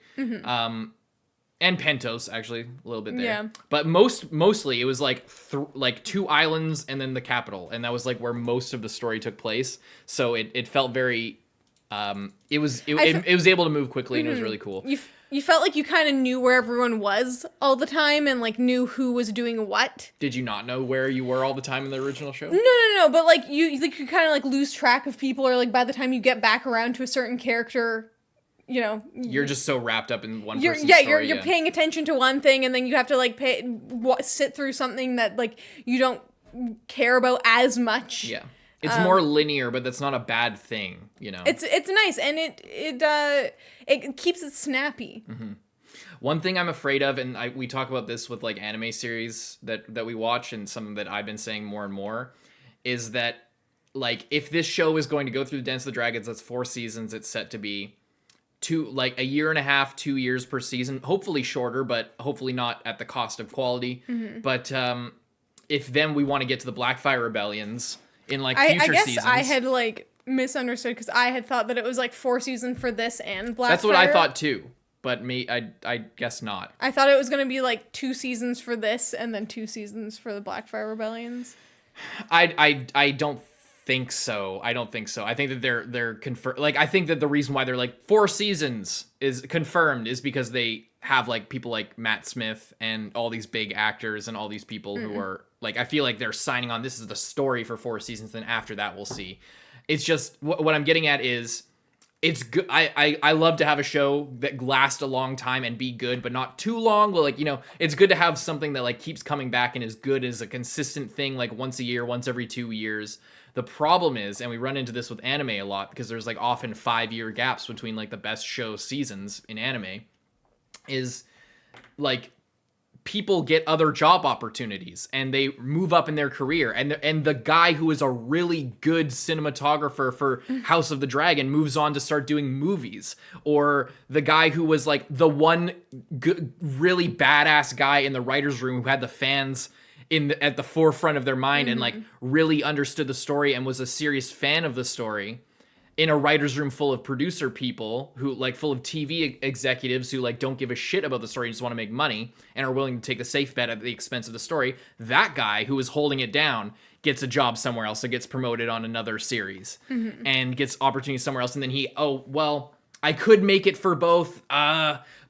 And Pentos, actually, a little bit there. Yeah. But mostly, it was like two islands and then the capital. And that was like where most of the story took place. So it felt very... it was able to move quickly, and it was really cool. You felt like you kind of knew where everyone was all the time and like knew who was doing what. Did you not know where you were all the time in the original show? No. But like you kind of like lose track of people, or like by the time you get back around to a certain character... You know, you're just so wrapped up in one person's story. You're paying attention to one thing, and then you have to like sit through something that like you don't care about as much. Yeah, it's more linear, but that's not a bad thing. You know, it's nice, and it keeps it snappy. Mm-hmm. One thing I'm afraid of, and we talk about this with like anime series that we watch, and something that I've been saying more and more, is that like if this show is going to go through the Dance of the Dragons, that's 4 seasons. It's set to be. Like a year and a half, 2 years per season, hopefully shorter, but hopefully not at the cost of quality. Mm-hmm. But if then we want to get to the Blackfire Rebellions in like future seasons. I guess I had like misunderstood because I had thought that it was like 4 seasons for this and Blackfire. That's what I thought too, but I guess not. I thought it was going to be like 2 seasons for this and then 2 seasons for the Blackfire Rebellions. I don't think so. I don't think so. I think that they're confirmed. Like I think that the reason why they're like 4 seasons is confirmed is because they have like people like Matt Smith and all these big actors and all these people who are like, I feel like they're signing on. This is the story for 4 seasons. Then after that, we'll see. It's just what I'm getting at is it's good. I love to have a show that lasts a long time and be good, but not too long. Well, like, you know, it's good to have something that like keeps coming back and is good as a consistent thing, like once a year, once every 2 years. The problem is, and we run into this with anime a lot because there's like often 5-year gaps between like the best show seasons in anime, is like people get other job opportunities and they move up in their career, and the guy who is a really good cinematographer for House of the Dragon moves on to start doing movies, or the guy who was like the one really badass guy in the writer's room who had the fans at the forefront of their mind and like really understood the story and was a serious fan of the story in a writer's room full of producer people who like full of TV executives who like don't give a shit about the story and just want to make money and are willing to take the safe bet at the expense of the story. That guy who is holding it down gets a job somewhere else, so gets promoted on another series and gets opportunity somewhere else. And then I could make it for both,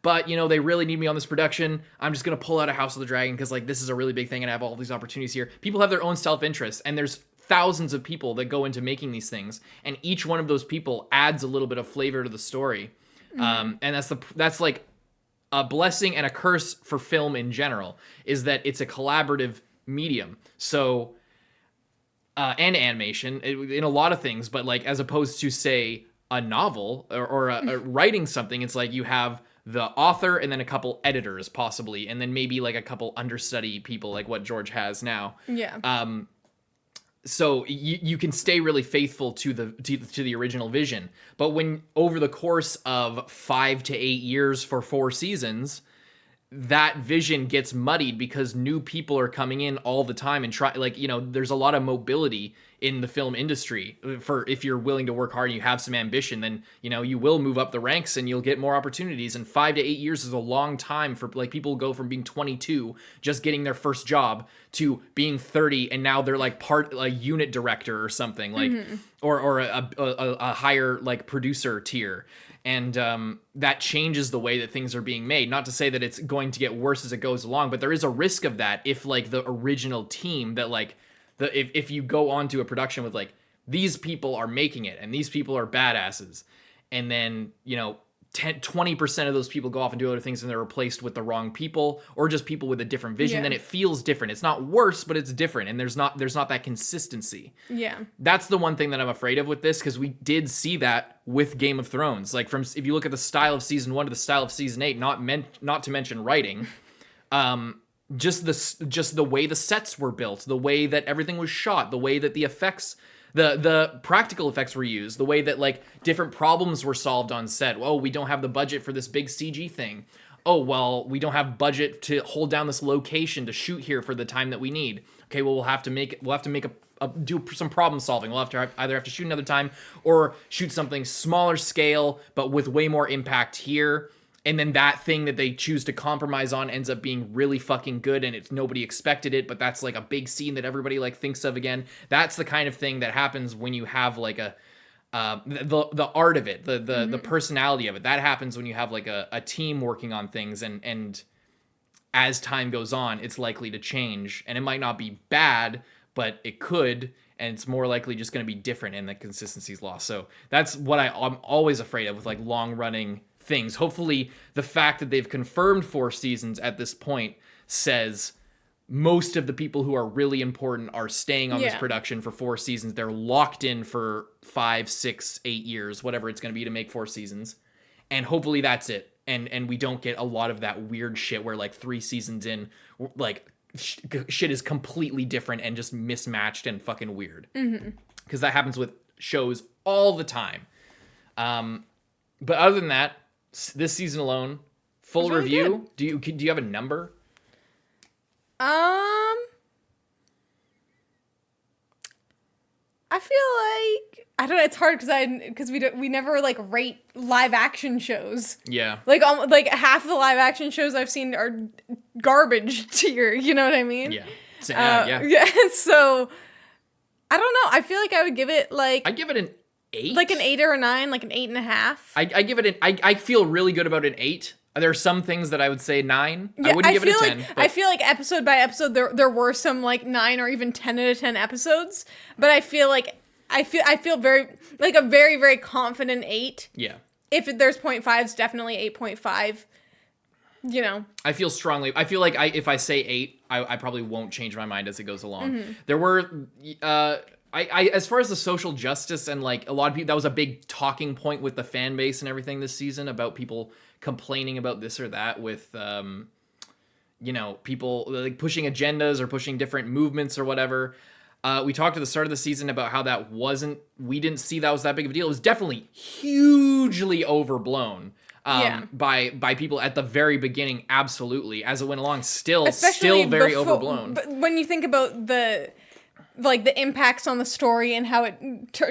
but, you know, they really need me on this production. I'm just going to pull out a House of the Dragon because, like, this is a really big thing and I have all these opportunities here. People have their own self-interest, and there's thousands of people that go into making these things, and each one of those people adds a little bit of flavor to the story. And that's like a blessing and a curse for film in general, is that it's a collaborative medium. So, and animation, in a lot of things, but, like, as opposed to, say, a novel or writing something, it's like you have the author and then a couple editors possibly, and then maybe like a couple understudy people like what George has now. Yeah. So you can stay really faithful to the original vision, but when over the course of 5 to 8 years for 4 seasons, that vision gets muddied because new people are coming in all the time and there's a lot of mobility in the film industry. For if you're willing to work hard and you have some ambition, then, you know, you will move up the ranks and you'll get more opportunities. And 5 to 8 years is a long time for like people go from being 22, just getting their first job, to being 30 and now they're like a unit director or something, like or a higher like producer tier. And that changes the way that things are being made. Not to say that it's going to get worse as it goes along, but there is a risk of that if like the original team that like if you go on to a production with like these people are making it and these people are badasses, and then, you know, 20% of those people go off and do other things and they're replaced with the wrong people or just people with a different vision, then it feels different. It's not worse, but it's different. And there's not that consistency. Yeah. That's the one thing that I'm afraid of with this, because we did see that with Game of Thrones. Like if you look at the style of season 1 to the style of season 8, not to mention writing, just the way the sets were built, the way that everything was shot, the way that the effects, the practical effects were used, the way that like different problems were solved on set. Oh, we don't have the budget for this big CG thing. Oh, well, we don't have budget to hold down this location to shoot here for the time that we need. Okay, well, we'll have to do some problem solving. We'll either have to shoot another time or shoot something smaller scale, but with way more impact here. And then that thing that they choose to compromise on ends up being really fucking good, and nobody expected it, but that's like a big scene that everybody like thinks of again. That's the kind of thing that happens when you have like the art of it, the personality of it. That happens when you have like a team working on things, and as time goes on, it's likely to change, and it might not be bad, but it could, and it's more likely just going to be different, and the consistency's lost. So that's what I'm always afraid of with like long running things. Hopefully the fact that they've confirmed 4 seasons at this point says most of the people who are really important are staying on this production for 4 seasons. They're locked in for 5, 6, 8 years, whatever it's going to be to make 4 seasons. And hopefully that's it. And we don't get a lot of that weird shit where like 3 seasons in, like shit is completely different and just mismatched and fucking weird. Because that happens with shows all the time. But other than that, this season alone, full really review. Do you have a number? I feel like I don't know. It's hard because we never like rate live action shows. Yeah. Like half the live action shows I've seen are garbage tier. You know what I mean? Yeah. Yeah. Yeah. So I don't know. I feel like I would give it like I'd give it an 8, like an 8 or a 9, like an 8.5. I give it I feel really good about an 8. There are some things that I would say 9. Yeah, I wouldn't give it a 10. I feel like episode by episode there were some like 9 or even 10 out of 10 episodes, but I feel very like a very, very confident 8. Yeah. If there's 0.5s, definitely 8.5. You know. I feel strongly. I feel like if I say 8, I probably won't change my mind as it goes along. There were I as far as the social justice and like a lot of people, that was a big talking point with the fan base and everything this season about people complaining about this or that with, people like pushing agendas or pushing different movements or whatever. We talked at the start of the season about how we didn't see that was that big of a deal. It was definitely hugely overblown. By people at the very beginning, absolutely. As it went along, still very overblown. But when you think about the impacts on the story and how it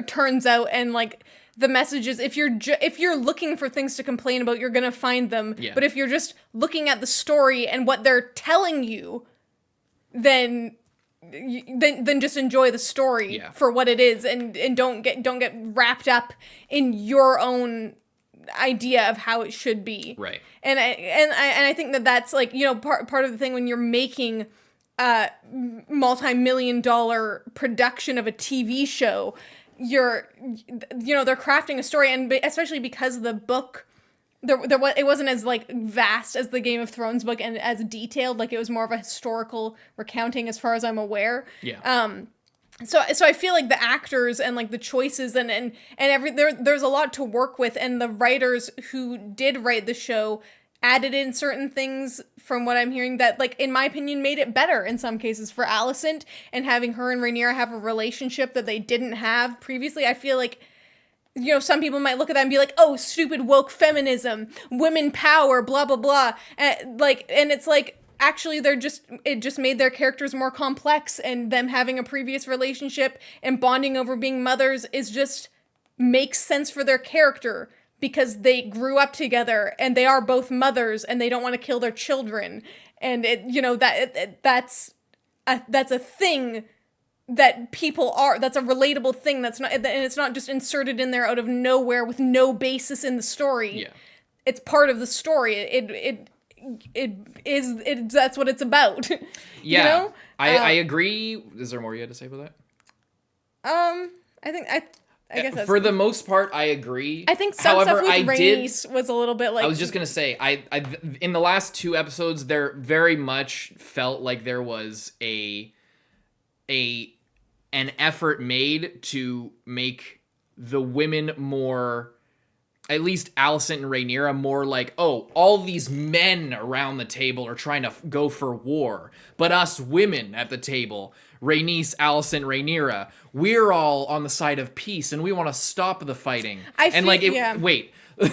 turns out, and like the messages, if you're looking for things to complain about, you're gonna find them. Yeah. But if you're just looking at the story and what they're telling you, then just enjoy the story for what it is, and don't get wrapped up in your own idea of how it should be. Right. And I think that's like, part of the thing when you're making multi-million-dollar production of a TV show, they're crafting a story, and especially because the book it wasn't as like vast as the Game of Thrones book and as detailed. Like it was more of a historical recounting as far as I'm aware. Yeah. So I feel like the actors and like the choices and there's a lot to work with, and the writers who did write the show added in certain things from what I'm hearing that, like, in my opinion, made it better in some cases for Alicent, and having her and Rhaenyra have a relationship that they didn't have previously. I feel like, some people might look at that and be like, oh, stupid woke feminism, women power, blah, blah, blah. And it's like, actually, it just made their characters more complex, and them having a previous relationship and bonding over being mothers makes sense for their character, because they grew up together and they are both mothers and they don't want to kill their children. And that's a thing that people are, that's a relatable thing. And it's not just inserted in there out of nowhere with no basis in the story. Yeah. It's part of the story. That's what it's about. Yeah. You know? I agree. Is there more you had to say about that? I think I guess that's for the most part, I agree. I think some stuff with Rhaenys was a little bit like... I was just going to say, I in the last 2 episodes, there very much felt like there was an effort made to make the women more, at least Alicent and Rhaenyra, more like, oh, all these men around the table are trying to go for war, but us women at the table, Rhaenys, Alicent, Rhaenyra, we're all on the side of peace and we want to stop the fighting. Wait. There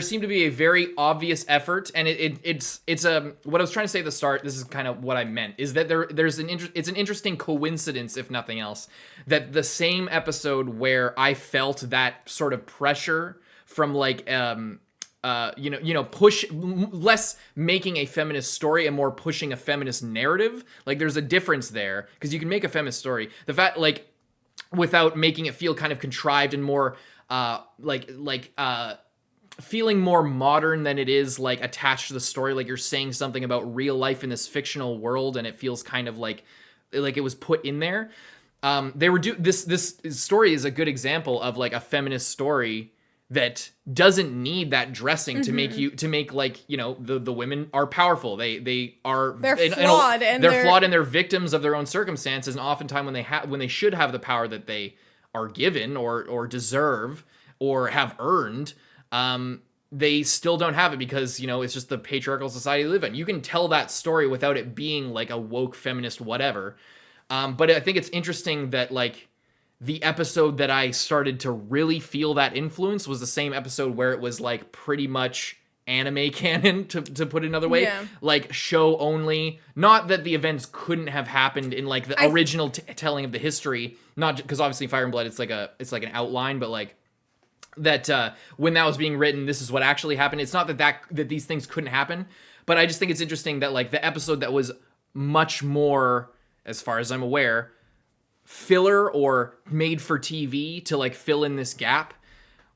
seemed to be a very obvious effort, and it's what I was trying to say at the start. This is kind of what I meant, is that it's an interesting coincidence, if nothing else, that the same episode where I felt that sort of pressure from like push less making a feminist story and more pushing a feminist narrative. Like there's a difference there, because you can make a feminist story. The fact without making it feel kind of contrived and more feeling more modern than it is like attached to the story, like you're saying something about real life in this fictional world and it feels kind of like it was put in there. This story is a good example of like a feminist story that doesn't need that dressing to make the women are powerful. They're flawed and they're flawed and they're victims of their own circumstances. And oftentimes when they should have the power that they are given or deserve or have earned, they still don't have it because, it's just the patriarchal society they live in. You can tell that story without it being like a woke feminist, whatever. But I think it's interesting that the episode that I started to really feel that influence was the same episode where it was like pretty much anime canon, to put it another way. Yeah. Like show only. Not that the events couldn't have happened in like the original telling of the history. Not because obviously Fire and Blood, it's like an outline, but like that when that was being written, this is what actually happened. It's not that these things couldn't happen, but I just think it's interesting that like the episode that was much more, as far as I'm aware, filler or made for TV to like fill in this gap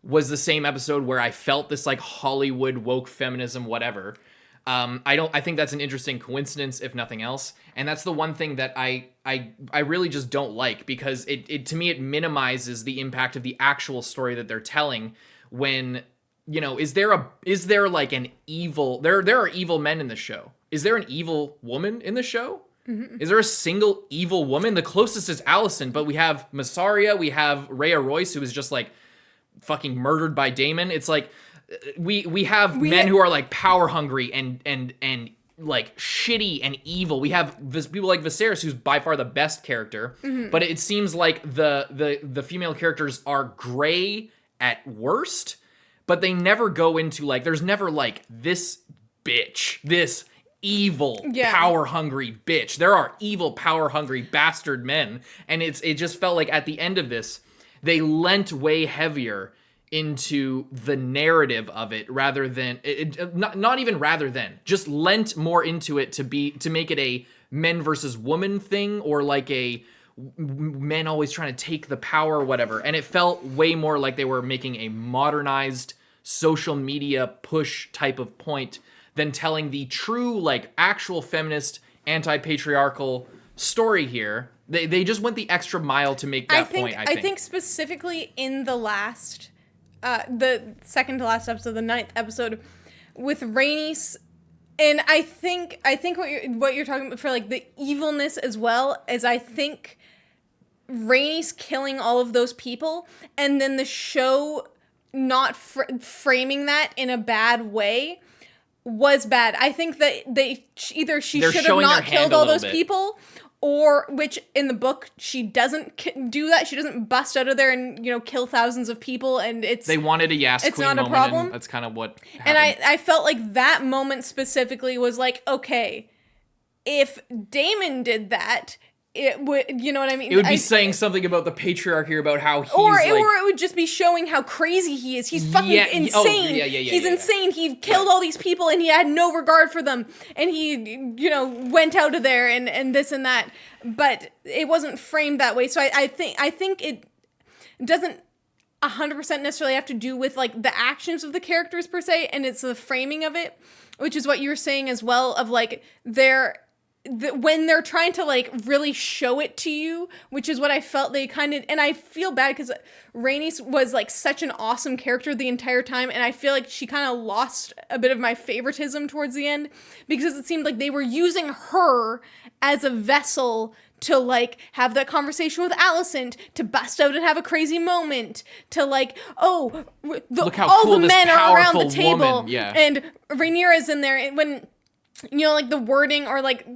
was the same episode where I felt this like Hollywood woke feminism, whatever. I think that's an interesting coincidence, if nothing else. And that's the one thing that I really just don't like, because it to me, it minimizes the impact of the actual story that they're telling when, is there like an evil, there are evil men in the show. Is there an evil woman in the show? Mm-hmm. Is there a single evil woman? The closest is Alicent, but we have Massaria, we have Rhea Royce, who is just like fucking murdered by Daemon. It's like we have men who are like power hungry and like shitty and evil. We have people like Viserys, who's by far the best character, but it seems like the female characters are gray at worst, but they never go into like, there's never like this bitch, this evil, power-hungry bitch. There are evil, power-hungry bastard men, and it just felt like at the end of this, they lent way heavier into the narrative of it rather than just lent more into it to make it a men versus woman thing, or like a men always trying to take the power or whatever. And it felt way more like they were making a modernized social media push type of point than telling the true, like, actual feminist, anti-patriarchal story here. They just went the extra mile to make that point, I think. I think specifically in the last, the second to last episode, the 9th episode, with Rhaenys, and I think what you're talking about for, like, the evilness as well, is I think Rhaenys killing all of those people, and then the show not framing that in a bad way was bad. I think that she should have not killed all those people, or, which in the book she doesn't do that. She doesn't bust out of there and kill thousands of people, and they wanted a Yas Queen moment, not a problem. And that's kind of what happened. And I felt like that moment specifically was like, okay, if Daemon did that, it would, you know what I mean? It would be saying something about the patriarchy, about how he's or it would just be showing how crazy he is. He's fucking insane. He's insane. He killed all these people and he had no regard for them. And he, went out of there and this and that. But it wasn't framed that way. So I think it doesn't 100% necessarily have to do with like the actions of the characters per se, and it's the framing of it, which is what you were saying as well, of like when they're trying to like really show it to you, which is what I felt they kind of, and I feel bad because Rhaenys was like such an awesome character the entire time, and I feel like she kind of lost a bit of my favoritism towards the end because it seemed like they were using her as a vessel to like have that conversation with Alicent, to bust out and have a crazy moment, to like, oh, look how all cool the men are around the table, woman. Yeah. and Rhaenyra's in there, and when, you know, like the wording or like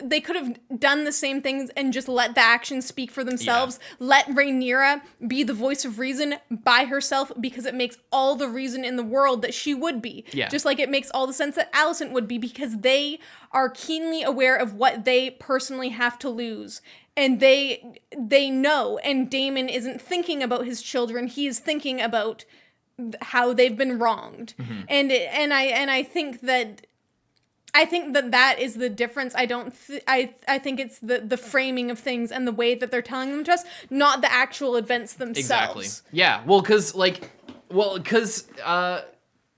they could have done the same things and just let the actions speak for themselves. Yeah. Let Rhaenyra be the voice of reason by herself, because it makes all the reason in the world that she would be. Yeah. Just like it makes all the sense that Alicent would be, because they are keenly aware of what they personally have to lose. And they know, and Daemon isn't thinking about his children, he is thinking about how they've been wronged. Mm-hmm. And I think that is the difference. I think it's the framing of things and the way that they're telling them to us, not the actual events themselves. Exactly. Yeah. Well, because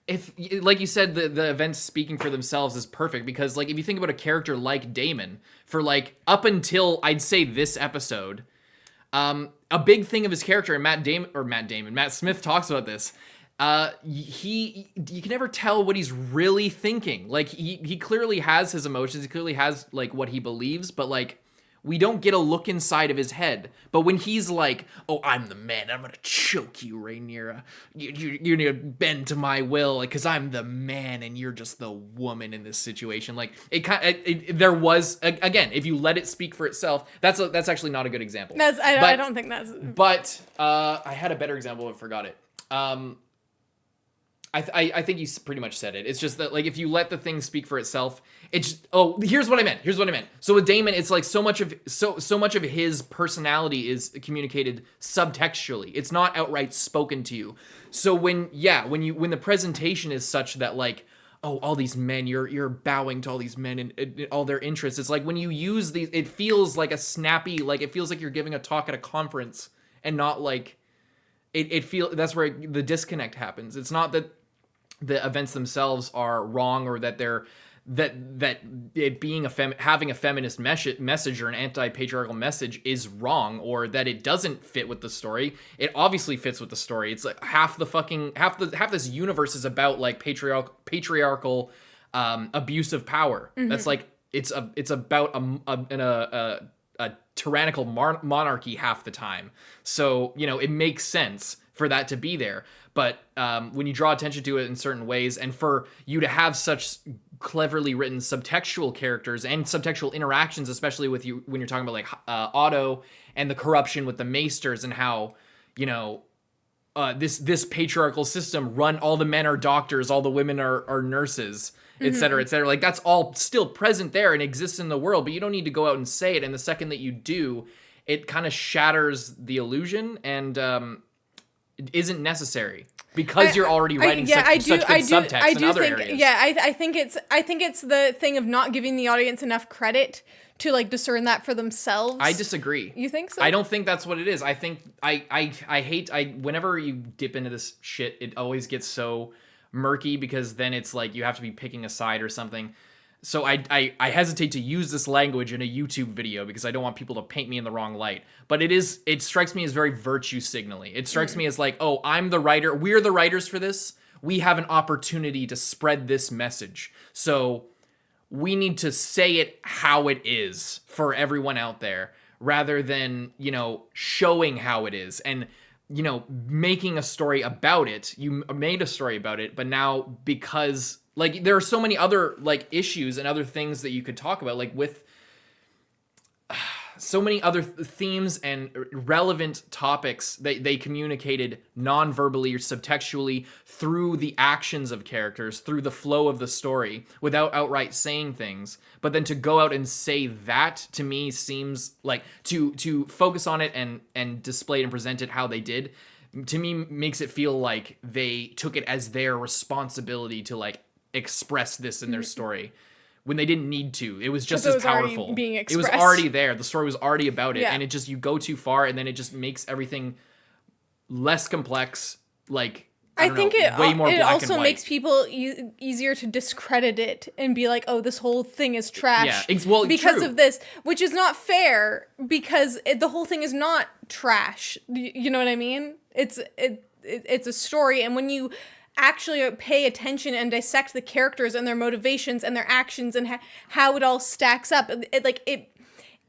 if, like you said, the events speaking for themselves is perfect, because like if you think about a character like Daemon, for like up until I'd say this episode, a big thing of his character, and Matt Smith talks about this. You can never tell what he's really thinking. Like he clearly has his emotions, he clearly has like what he believes, but like we don't get a look inside of his head. But when he's like, "Oh, I'm the man, I'm gonna choke you, Rhaenyra. You need to bend to my will, like, cause I'm the man and you're just the woman in this situation." Like there was, again, if you let it speak for itself, that's actually not a good example. I don't think that's. But I had a better example, but forgot it. I think you pretty much said it. It's just that, like, if you let the thing speak for itself, here's what I meant. So with Daemon, it's like so much of his personality is communicated subtextually. It's not outright spoken to you. So when the presentation is such that, like, oh, all these men, you're bowing to all these men and all their interests. It's like when you use these, it feels like a snappy, like it feels like you're giving a talk at a conference and not like that's where the disconnect happens. It's not that the events themselves are wrong, or that that it being having a feminist message or an anti-patriarchal message is wrong, or that it doesn't fit with the story. It obviously fits with the story. It's like half this universe is about like patriarchal abuse of power. Mm-hmm. That's like it's about a tyrannical monarchy half the time. So, you know, it makes sense for that to be there. But when you draw attention to it in certain ways, and for you to have such cleverly written subtextual characters and subtextual interactions, especially with you when you're talking about like Otto and the corruption with the maesters, and how, you know, this patriarchal system all the men are doctors, all the women are nurses, et cetera, et cetera. Like, that's all still present there and exists in the world, but you don't need to go out and say it. And the second that you do, it kind of shatters the illusion, and it isn't necessary because you're already writing such good subtext in other areas. Yeah, I think it's the thing of not giving the audience enough credit to like discern that for themselves. I disagree. You think so? I don't think that's what it is. I think I hate whenever you dip into this shit, it always gets so murky, because then it's like you have to be picking a side or something. So I hesitate to use this language in a YouTube video because I don't want people to paint me in the wrong light. But it strikes me as very virtue signaling. It strikes me as like, oh, I'm the writer. We're the writers for this. We have an opportunity to spread this message. So we need to say it how it is for everyone out there, rather than, you know, showing how it is and, you know, making a story about it. You made a story about it, but now because, like, there are so many other, like, issues and other things that you could talk about, like, with so many other themes and relevant topics that they communicated non-verbally or subtextually through the actions of characters, through the flow of the story, without outright saying things. But then to go out and say that, to me, seems like to focus on it and display it and present it how they did, to me makes it feel like they took it as their responsibility to, like, express this in their story, when they didn't need to. It was just as powerful. It was already there. The story was already about it. Yeah. And you go too far, and then it just makes everything less complex, like I think it also makes people easier to discredit it and be like, oh, this whole thing is trash because of this, which is not fair because the whole thing is not trash. You know what I mean? It's a story, and when you actually pay attention and dissect the characters and their motivations and their actions and how it all stacks up,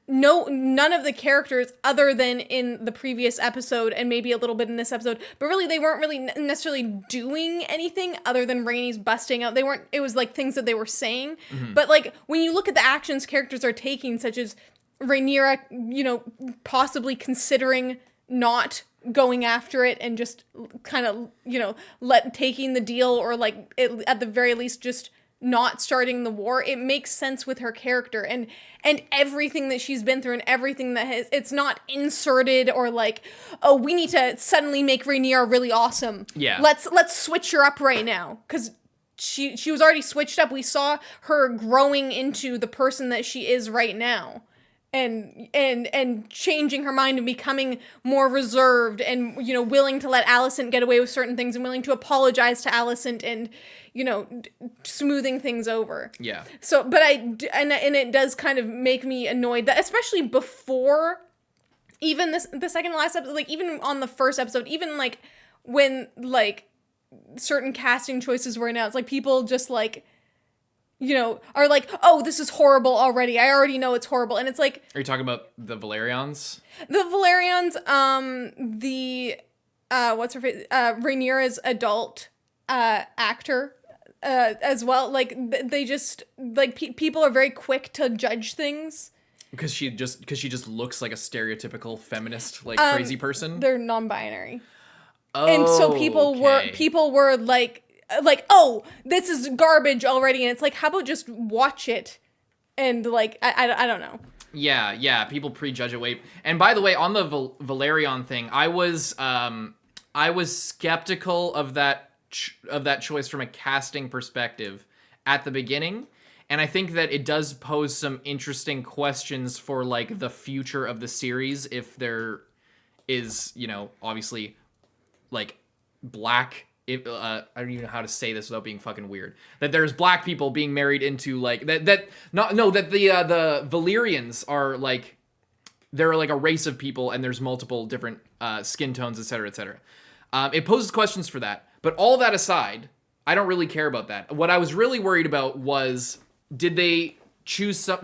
none of the characters other than in the previous episode and maybe a little bit in this episode, but really they weren't really necessarily doing anything other than Rhaenys busting out. It was like things that they were saying. Mm-hmm. But like when you look at the actions characters are taking, such as Rhaenyra, possibly considering not going after it and just kind of, taking the deal, or like at the very least just not starting the war, it makes sense with her character and everything that she's been through and everything that it's not inserted or like, oh, we need to suddenly make Rhaenyra really awesome. Yeah. Let's switch her up right now. Because she was already switched up. We saw her growing into the person that she is right now. And changing her mind and becoming more reserved and, willing to let Alicent get away with certain things and willing to apologize to Alicent and, smoothing things over. Yeah. So, but and it does kind of make me annoyed that, especially before even the second to last episode, like even on the first episode, even like when like certain casting choices were announced, like people just like, are like, oh, this is horrible already. I already know it's horrible. And it's like... Are you talking about the Valerians? The Valerians, what's her face? Rhaenyra's adult actor as well. Like, they just... Like, people are very quick to judge things. Because she just looks like a stereotypical feminist, like, crazy person? They're non-binary. Oh, and so people were like, oh, this is garbage already, and it's like, how about just watch it and like I don't know. Yeah, people prejudge it way. And by the way, on the Valerian thing, I was skeptical of that choice from a casting perspective at the beginning, and I think that it does pose some interesting questions for like the future of the series if there is, obviously like black. I don't even know how to say this without being fucking weird. That there's black people being married into like that the Valyrians are like, they're like a race of people and there's multiple different skin tones, etc., etc. It poses questions for that. But all that aside, I don't really care about that. What I was really worried about was, did they choose a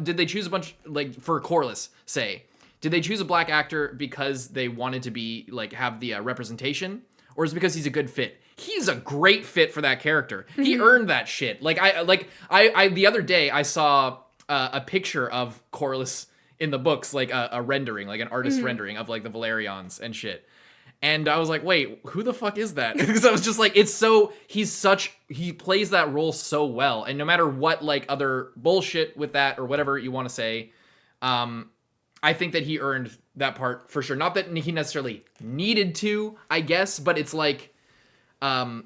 bunch, like for Corlys, say, did they choose a black actor because they wanted to be like have the representation, or is it because he's a good fit? He's a great fit for that character. He earned that shit. I the other day I saw a picture of Corlys in the books, like a rendering, like an artist rendering of like the Valerians and shit. And I was like, wait, who the fuck is that? Because I was just like, he plays that role so well. And no matter what like other bullshit with that or whatever you want to say, I think that he earned that part for sure. Not that he necessarily needed to, I guess, but it's like, I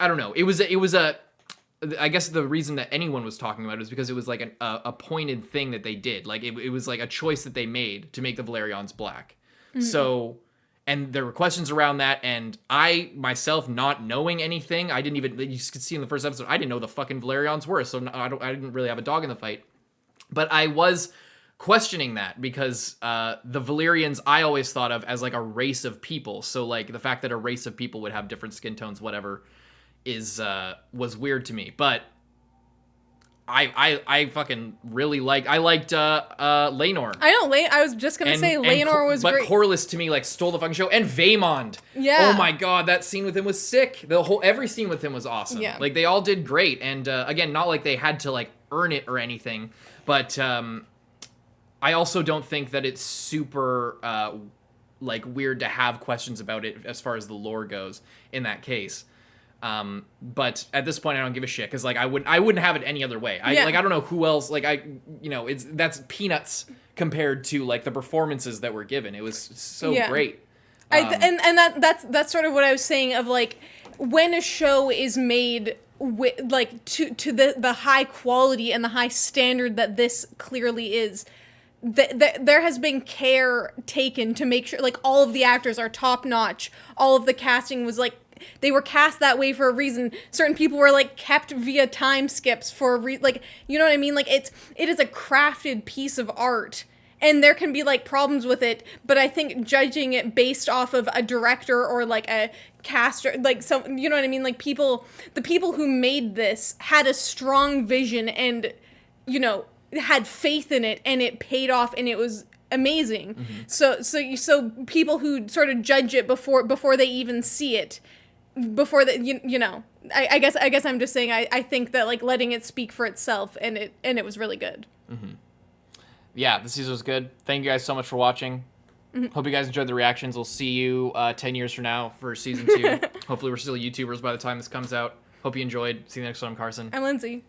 don't know. It was I guess the reason that anyone was talking about it is because it was like a pointed thing that they did. Like it was like a choice that they made to make the Valerians black. Mm-hmm. So, and there were questions around that, and I myself not knowing anything, you could see in the first episode, I didn't know who the fucking Valerians were, so I didn't really have a dog in the fight. But I was questioning that because the Valyrians I always thought of as like a race of people. So like the fact that a race of people would have different skin tones, whatever, was weird to me. But I fucking really liked Laenor. I know, I was just gonna say Laenor was great. But Corlys to me like stole the fucking show, and Vaemond. Yeah. Oh my god, that scene with him was sick. Every scene with him was awesome. Yeah. Like they all did great, and again, not like they had to like earn it or anything, but I also don't think that it's super like weird to have questions about it as far as the lore goes in that case. But at this point I don't give a shit because like I wouldn't have it any other way. I don't know who else, like that's peanuts compared to like the performances that were given. It was so great. That's sort of what I was saying of like when a show is made with like to the high quality and the high standard that this clearly is. There has been care taken to make sure like all of the actors are top notch. All of the casting was like they were cast that way for a reason. Certain people were like kept via time skips for a like, you know what I mean? Like it is a crafted piece of art. And there can be like problems with it, but I think judging it based off of a director or like a caster, like some, you know what I mean? Like the people who made this had a strong vision and, you know, had faith in it, and it paid off, and it was amazing. Mm-hmm. So people who sort of judge it before they even see it, before that, you know, I guess I'm just saying I think that like letting it speak for itself, and it was really good. Mm-hmm. Yeah, the season was good. Thank you guys so much for watching. Mm-hmm. Hope you guys enjoyed the reactions. We'll see you 10 years from now for season 2. Hopefully we're still YouTubers by the time this comes out. Hope you enjoyed. See you next time. I'm Carson. I'm Lindsay.